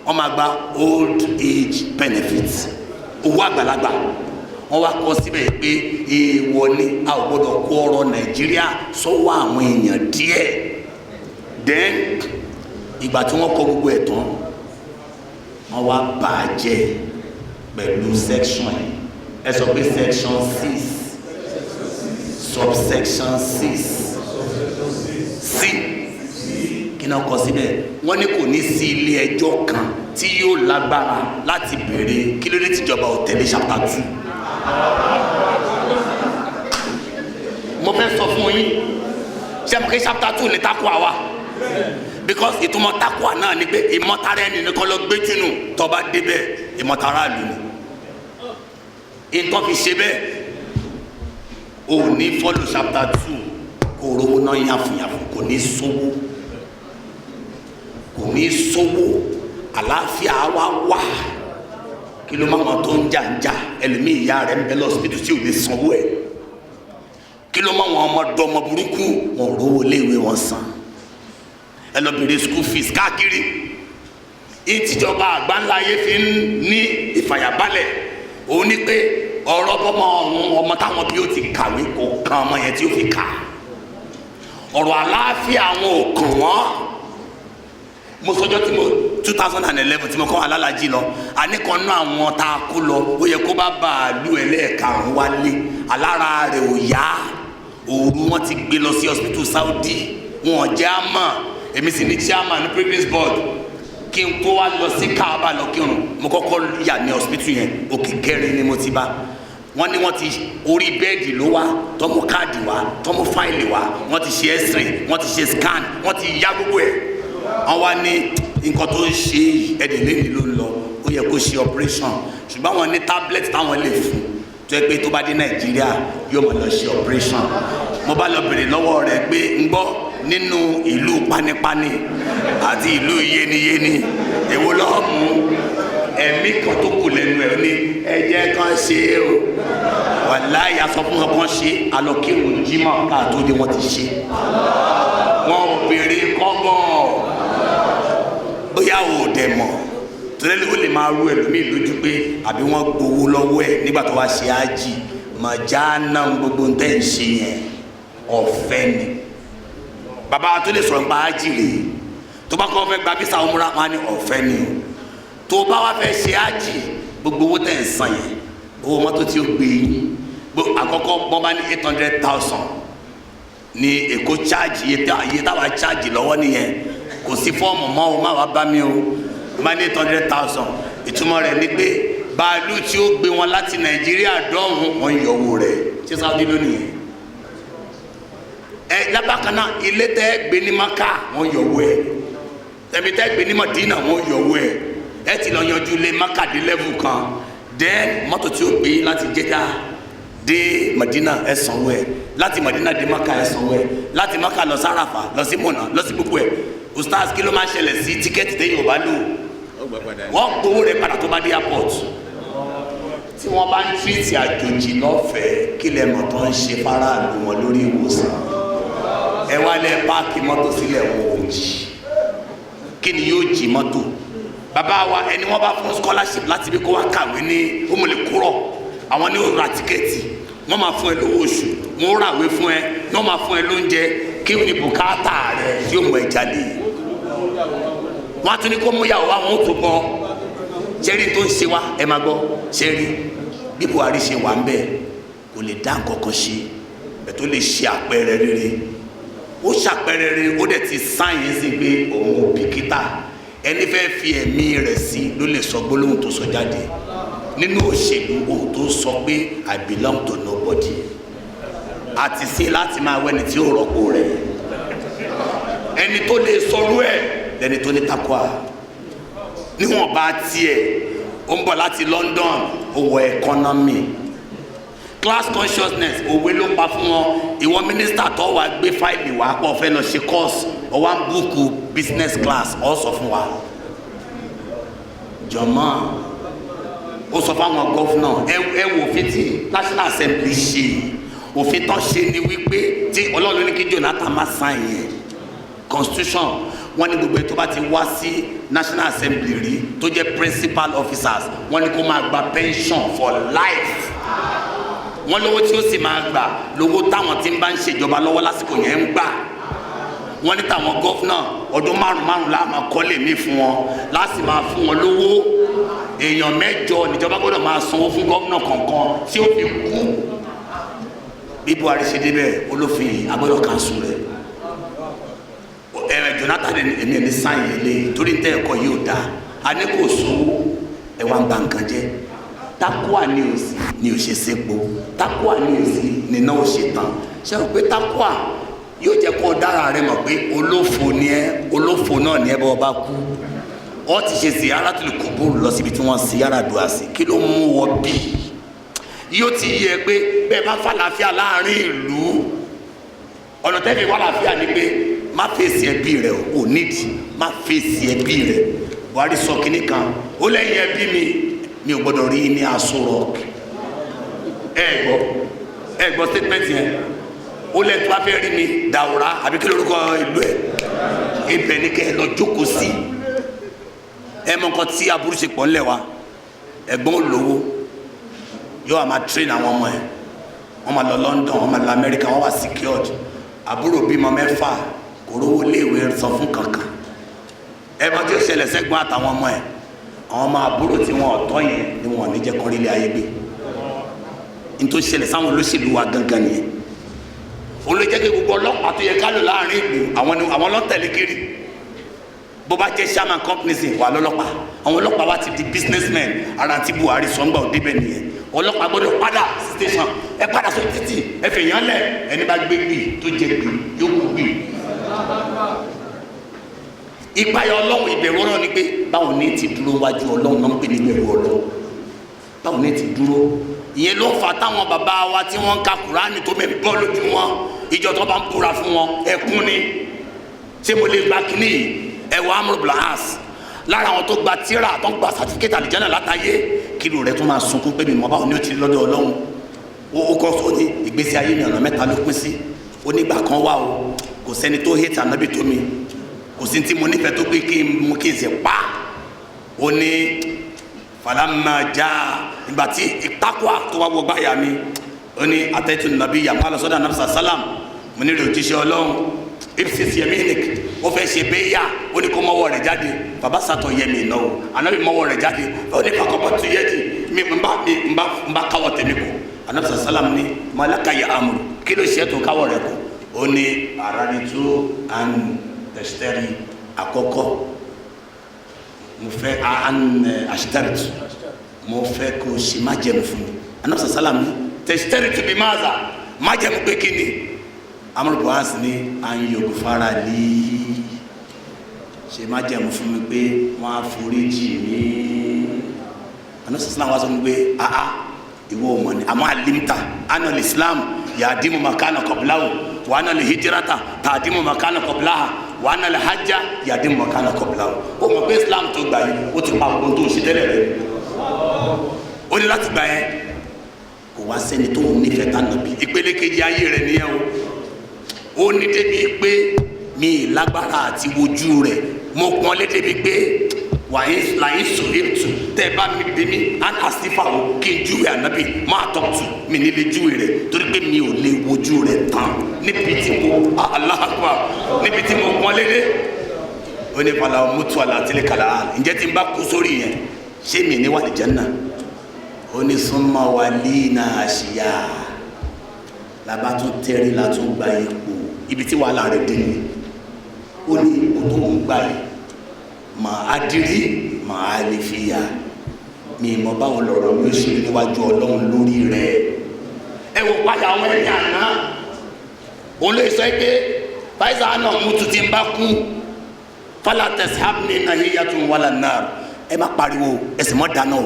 wọ́n máa gba old age benefits owó àgbàlagbà wọ́n wá kọ síbẹ̀ pé èèwọ̀ ni a ò gbọ́dọ̀ kó ọrọ̀ Nàìjíríà sọ́wọ́ àwọn èèyàn díẹ̀ then ìgbà tí wọ́n kọ gbogbo ẹ̀ tán wọ́n wá bàjẹ́ pẹ̀lú section ẹ sọ pé section 6 subsection 6 sí kí náà kọ síbẹ̀ wọ́n ní kò ní sí ilé ẹjọ́ kan tí yóò lágbára láti béèrè kí ló dé tìjọba ò tẹ̀lé chapter 2 mo fẹ́ sọ fún yín ṣé mo kí chapter 2 ní takò àwa because ìtumọ̀ takò náà ni pé ìmọ̀tara ẹni nìkan lọ gbé jùnú tó bá débẹ̀ ìmọ̀tara lù ní nǹkan fi ṣe bẹ́ẹ̀ ò ní follow chapter 2 kò rówó náà yàfùyàfù kò ní sówó àlàáfíà wa wà kí ló máa tó ń jà ẹlòmíì ìyá rẹ̀ ń bẹ lọ́sibítù tí ò lè sanwó ẹ̀ kí ló máa wọn ọmọ burúkú wọn ò rówó léèwé wọn san ẹ lọ bèrè school fees káàkiri ìtìjọba àgbáńláyé fi ń ní ìfàyàbalẹ̀ òun ní pé ọ̀rọ̀ bọ́mọ ọmọ táwọn bí ó ti kàwé kò kan ọmọ yẹn tí ó fi kà ọ̀rọ̀ àlàáfíà àwọn ò kàn wọ́n mo sọjọ́ tí mo 2011 tí mo kọ́ alálàájì lọ àníkan náà àwọn tá a kú lọ ó yẹ kó bá bàálù ẹlẹ́ẹ̀karùn-ún wálé alára rẹ̀ ò yá òru wọn ti gbé lọ sí hospital Saudi wọn jẹ́ àmọ́ èmi sì ní chairman ní pregnancy board kí n kó wa lọ sí Kaaba lọ kírun mo kọ́kọ́ yà ní hospital yẹn òkè kẹrin ni mo ti bá wọ́n ní wọ́n ti orí bẹ́ẹ̀dì ló wá tọ́mú káàdì wá tọ́mú fáìlì wá wọ́n ti ṣe x-ray wọ́n ti ṣe scan wọ́n ti yá gbogbo ẹ̀ wọ́n wá ní nǹkan tó ń ṣe ẹ̀dẹ̀ lẹ́yìn ló ń lọ ó yẹ kó ṣe operation ṣùgbọ́n wọ́n ní tablet táwọn lè fún tó yẹ pé tó bá dé Nàìjíríà yóò máa lọ ṣe operation mo bá lọ bèrè lọ́wọ́ rẹ̀ pé ń gbọ́ nínú ìlú panipani àti ìlú yéniyéni èwo lọ́ọ́ mú ẹ̀mí kan tó kù lẹ́nu ẹ̀ ní ẹ̀jẹ̀ kan ṣe o wàláhì aṣọ fún wọn kan ṣe alọ́kẹ́wò jímọ̀ káàtó ni wọ́n ti ṣe wọn ò béèrè kọ́bọ̀ bóyá ò dẹ̀ mọ̀ tẹ́lẹ̀ ó lè máa rú ẹlòmíì lójú pé àbí wọ́n gbowó lọ́wọ́ ẹ̀ nígbà tó wá ṣe ájì màjá náà gbogbo ń tẹ́ ń ṣe yẹn ọ̀fẹ́ ni bàbá tó lè sọ̀rọ̀ nípa ájì rèé tó bá kọ́ fẹ́ gba bísà ọmúra wọn ní ọ̀fẹ́ ni o tó bá wá fẹ́ ṣe ájì gbogbo owó tẹ̀ ń san yẹn owó mọ́tò tí ó gbé yín àkọ́kọ́ bọ́n bá ní 800,000 ní èkó chájì iye táwa chájì lọ́wọ́ nìyẹn kò sí fọ́ọ̀mù mọ́ o má wàá bá mi o bá ní 800,000 ìtumọ̀ rẹ̀ ni pé bàálù tí ó gbé wọn láti nàìjíríà dọ́hùn wọn yọ owó rẹ̀ ṣé sáwọ́dí lónìí lábàkánná ilé tẹ́ gbé ní maka wọn yọ owó ẹ̀ tẹ̀mí tẹ́ gbé ní Madina wọn yọ owó ẹ̀ ẹ ti lọ yanjú lé maka dé level kan then mọ́tò tí ó gbé láti Jeddah dé Madina ẹ sanwó ẹ̀ láti Madina dé maka ẹ sanwó ẹ̀ láti maka lọ sárafa lọ sí mọ̀nà lọ sí gbogbo ẹ̀ ustaz kí ló máa ṣẹlẹ̀ sí tíkẹ́ẹ̀tì tẹ́yìn ò bá lò wọ́n gbowó rẹ̀ padà tó bá dé airport tí wọ́n bá ń tírìtì àjòjì lọ́fẹ̀ẹ́ kí lẹ mọ̀ tó ń ṣe faraàlú wọn lórí ìwòsàn ẹ wá lẹ páàkì mọ́tò sílẹ̀ wọn ò jì kí ni yóò jì mọ́tò bàbá wa ẹni wọ́n bá fún scholarship láti bí kó wá kàwé ní Òmùlẹ̀kúrọ̀ àwọn ní ó ra tíkẹ́ẹ̀tì wọ́n máa fún ẹ lówó oṣù wọ́n ràwé fún ẹ wọ́n máa fún ẹ lóúnjẹ kí ni bùkátà rẹ tí ó mú ẹ jáde wọ́n á tún ní kó mú yàwó wa wọn ó tó bọ́ sẹ́rí tó ń ṣe wá ẹ máa gbọ́ sẹ́rí bí Buhari ṣe wà ń bẹ̀ kò lè dá nǹkan kan ṣe ẹ̀ tó lè ṣe àpẹẹrẹ rere ó ṣàpẹẹrẹ rere ó dẹ̀ ti sáyẹ̀nsì pé òun ò bìkítà ẹni fẹ́ fi ẹ̀mí rẹ̀ sí ló lè sọ gbólóhùn tó sọ jáde nínú òṣèlú o tó sọ pé I belong to nobody àti sí láti máa wẹ́ni tí ó rọ́pò rẹ̀ ẹni tó lè sọrú ẹ̀ lẹ́ni tó ní takwa níwọ̀n bá tiẹ̀ ó ń bọ̀ láti London ó wọ economy class consciousness òwe ló pa fún wọn ìwọ mínísítà tó wà gbé fáìlì wá pọ̀ fẹ́ lọ ṣe course ó wá ń búùkù business class ó sọ fún wa jọ̀mọ́ ó sọ fáwọn gọ́fúnà ẹ wò òfin tí National Assembly ṣe òfin tán ṣe ni wípé tí Ọlọ́run ní kí Jonathan má sign yẹn constitution wọ́n ní gbogbo ètò bá ti wá sí National Assembly rí tó jẹ́ principal officers wọ́n ní kó máa gba pension for life wọ́n lówó tí ó sì máa gbà lówó táwọn tí ń bá ń ṣèjọba lọ́wọ́ lásìkò yẹn ń gbà wọ́n ní táwọn gọ́fúnà ọdún márùn-ún la máa kọ́lé mi fún wọn láti máa fún wọn lówó èèyàn 8 níjọba gbọ́dọ̀ máa sanwó fún gọ́fúnà kọ̀ọ̀kan tí ó fi kú bí Buhari ṣe débẹ̀ olófin agbọ́dọ̀ kanṣu rẹ̀ Jonathan èmi ẹni sáyẹn lé torí tẹ́ ẹ̀kọ́ yìí ò dáa a ní kò sówó ẹ wá ń ba nǹkan jẹ́ takua ni o sí ni o ṣe sépo takua ni o sí ni náà o ṣe tán ṣe o pé takua yóò jẹ́ kó dára rẹ mọ̀ pé olófo ni ẹ olófo náà ni ẹ bọ́ ọba kú ọ ti ṣe ziyaratul kubur lọ síbi tí wọ́n sí Yar'Adua sí kí ló mú wọ bí yóò ti yẹ pé bẹ́ẹ̀ bá fàlàáfíà láàrin ìlú ọ̀nà tẹ́lẹ̀ wà láàfíà ni pé má fèsì ẹbí rẹ o nídìí má fèsì ẹbí rẹ Buhari sọ kínní kan ó lẹ́yìn ẹbí mi ò gbọ́dọ̀ rí ní Aso Rock ẹ gbọ́ statement yẹn ó lẹ́yìn tó bá fẹ́ rí mi Daura àbí kí lórúkọ ìlú ẹ̀ ibẹ̀ ni kẹ́ ẹ lọ jókòó sí ẹ mọ nǹkan tí aburú ṣe pọ̀ ńlẹ̀ wa ẹ̀gbọ́n olówó yóò wá máa train àwọn ọmọ ẹ̀ wọ́n máa lọ London wọ́n máa lọ America wọ́n wá secured àbúrò bímọ 6 kò rówó léèwé sọ fún kankan ẹ mọ tí ó ṣẹlẹ̀ sẹ́gbọ́n àtàwọn ọmọ ẹ̀ àwọn ọmọ àbúrò tí wọn ọ̀tọ̀ yẹn ni wọn ò ní jẹ́ kọ́rí ilé ayé gbé ní tó ṣẹlẹ̀ sáwọn olóṣèlú wa gangan nìyẹn olójẹ́ kí gbogbo ọlọ́pàá tó yẹ ká lò láàrin ìlú àwọn lọ́tẹ̀lé kiri bó bá jẹ́ chairman companies wà lọ́lọ́pàá àwọn ọlọ́pàá wa ti di businessmen ara ti Buhari sọ́ngbà òdebẹ̀ nìyẹn ọlọ́pàá gbọ́dọ̀ padà station ẹ padà sọ títì ẹ fẹ̀yàn lẹ̀ ẹni bá gbé gbì tó jẹ gbì yóò kú gbì. ìpayà Ọlọ́run ìbẹ̀rù Ọlọ́run ni pé báwo ni ti dúró wájú Ọlọ́run náà ń pè ní ìbẹ̀rù Ọlọ́run báwo ni ti dúró ìyẹn ló fà táwọn bàbá wa tí wọ́n ń ka Kùránì tó mẹ́ bọ́ lójú wọn ìjọ tó bá ń búra fún wọn ẹkún ni ṣé mo lè gba kínní yìí ẹwà Amr ibn al-As lára àwọn tó gba tíra tó ń gba sàtífíkẹ́tì àlìjáná látàyé kìlò rẹ̀ tó máa sunkún pé mi mọ́ báwo ni ó ti lọ́dọ̀ Ọlọ́run ó kọ́ sọ ní ìgbésí ayé mi ọ̀nà mẹ́ta ló pín sí onígbà kan wà o kò sẹ́ni tó hate ànábì tó mi kò sí tí mo nífẹ̀ẹ́ tó pé kí n sì pa ó ní falamma jaa ìgbà tí ìpákọ̀ tó wá wọ gbáyà mi ó ní ataitu nabiyya máa lọ sọ́dọ̀ anabi sàlám mo ní rè òjíṣẹ́ Ọlọ́run ibsis yaminik ó fẹ́ ṣe béyà ó ní kó mọ́wọ́ rẹ̀ jáde bàbá sàtọ̀ yẹmi ìnáwó anabi mọ́wọ́ rẹ̀ jáde ó ní fakọ́bọ̀ tó yẹ di mi n bá káwọ́ tèmi kù anabi sàlám ní malaka ya amru kí ló ṣe tó káwọ́ rẹ̀ kù ó ní araditu an tashtari àkọ́kọ́ mo fẹ́ an ashtaritu mo fẹ́ kó ṣe májẹ̀mú fún mi anabi sàlám ní tashtaritu bi maza májẹ̀mú pé kí ni amúlùbọ̀ wá sí ní àyòkù fara lè ṣe má jẹun fún mi pé wọ́n á foríjì mí anúsàsílám wá sọ mi pé àá ìwọ ọmọ ni àmọ́ alimta anal islam yàdímù makana kọbláwò wà ánà lè hijirata tàdímù makana kọbláha wà ánà lè hajjá yàdímù makana kọbláwò ó mọ̀ pé islam tó gbà yìí ó ti pa ọgbọ́n tó ṣe tẹ́lẹ̀ rẹ̀ ó ní láti gbà yẹn kò wá sẹ́ni tó nífẹ̀ẹ́ tánàbí ìpele kejì ayé rẹ̀ nìyẹn ó ní débi pé mi lágbára àti wojú rẹ̀ mo pọ́n lé débi pé wàyí láyé sòrètù tẹ́ bá mi bí mi án àsífà o kí n júwe ànábì máa tọ́tù mi nílé júwe rẹ̀ torí pé mi ò lè wojú rẹ̀ tán níbi tí mo aláàbà níbi tí mo pọ́n lé dé ó ní fàlà mútu àlàtìlẹ̀ kàlà ǹjẹ́ tí n bá kú sórí yẹn ṣé mi ní wà ní Jánnà ó ní súnmọ́ wa lína àṣìyà làbá tún tẹ́rí látún gba ipò ibi tí wàhálà rẹ̀ dé ni ó ní ipò tó ń gbà yìí màá dirí màá lè fi yà mí mọ báwọn lọ̀rọ̀ mi ó ṣe níwájú Ọlọ́run lórí rẹ̀ ẹ wò padà àwọn ẹni àná òun lè sọ pé fáìsà náà mú tu ti ń bá kú fálà tẹsíhábìnì náà yíyá tún wà lánàá ẹ má pariwo ẹ sì mọ dáná o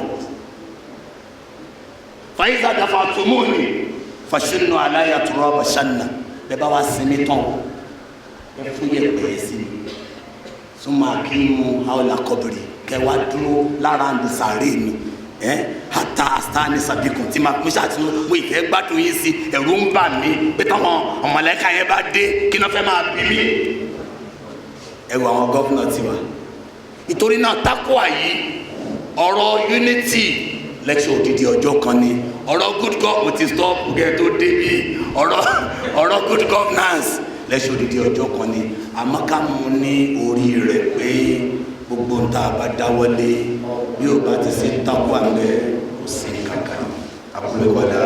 fáìsà dàfà tó mú ni fàṣínú aláya tó rọ bàṣánà bẹ́ẹ̀ bá wá sinmi tán ẹ fún yẹ pẹ̀lẹ́ sí i súnmọ́ akínú haúlà kọ́bìrì kẹ wá dúró lára ń sàárè mi hata astani sabikun tí ma pín ṣàtúnú mo ìfẹ́ gbádùn yín sí ẹ̀rù ń bà mí pé táwọn ọmọlẹ́ka yẹn bá dé kí náà fẹ́ máa bí mi ẹ̀rù àwọn gọ́fúnà tiwa ìtorí náà tákùá yìí ọ̀rọ̀ unity lẹ́kṣọ̀ òdìdí ọjọ́ kan ni ọ̀rọ̀ good government ti stop gẹ̀ tó débi ọ̀rọ̀ good governance lẹ́kṣọ̀ òdìdí ọjọ́ kan ni àmọ́ ká mú ní orí rẹ̀ pé gbogbo ń ta bá dáwọ́lé bí ó bá ti sí tákùá ń bẹ kò sí kankan àbúrò wàlá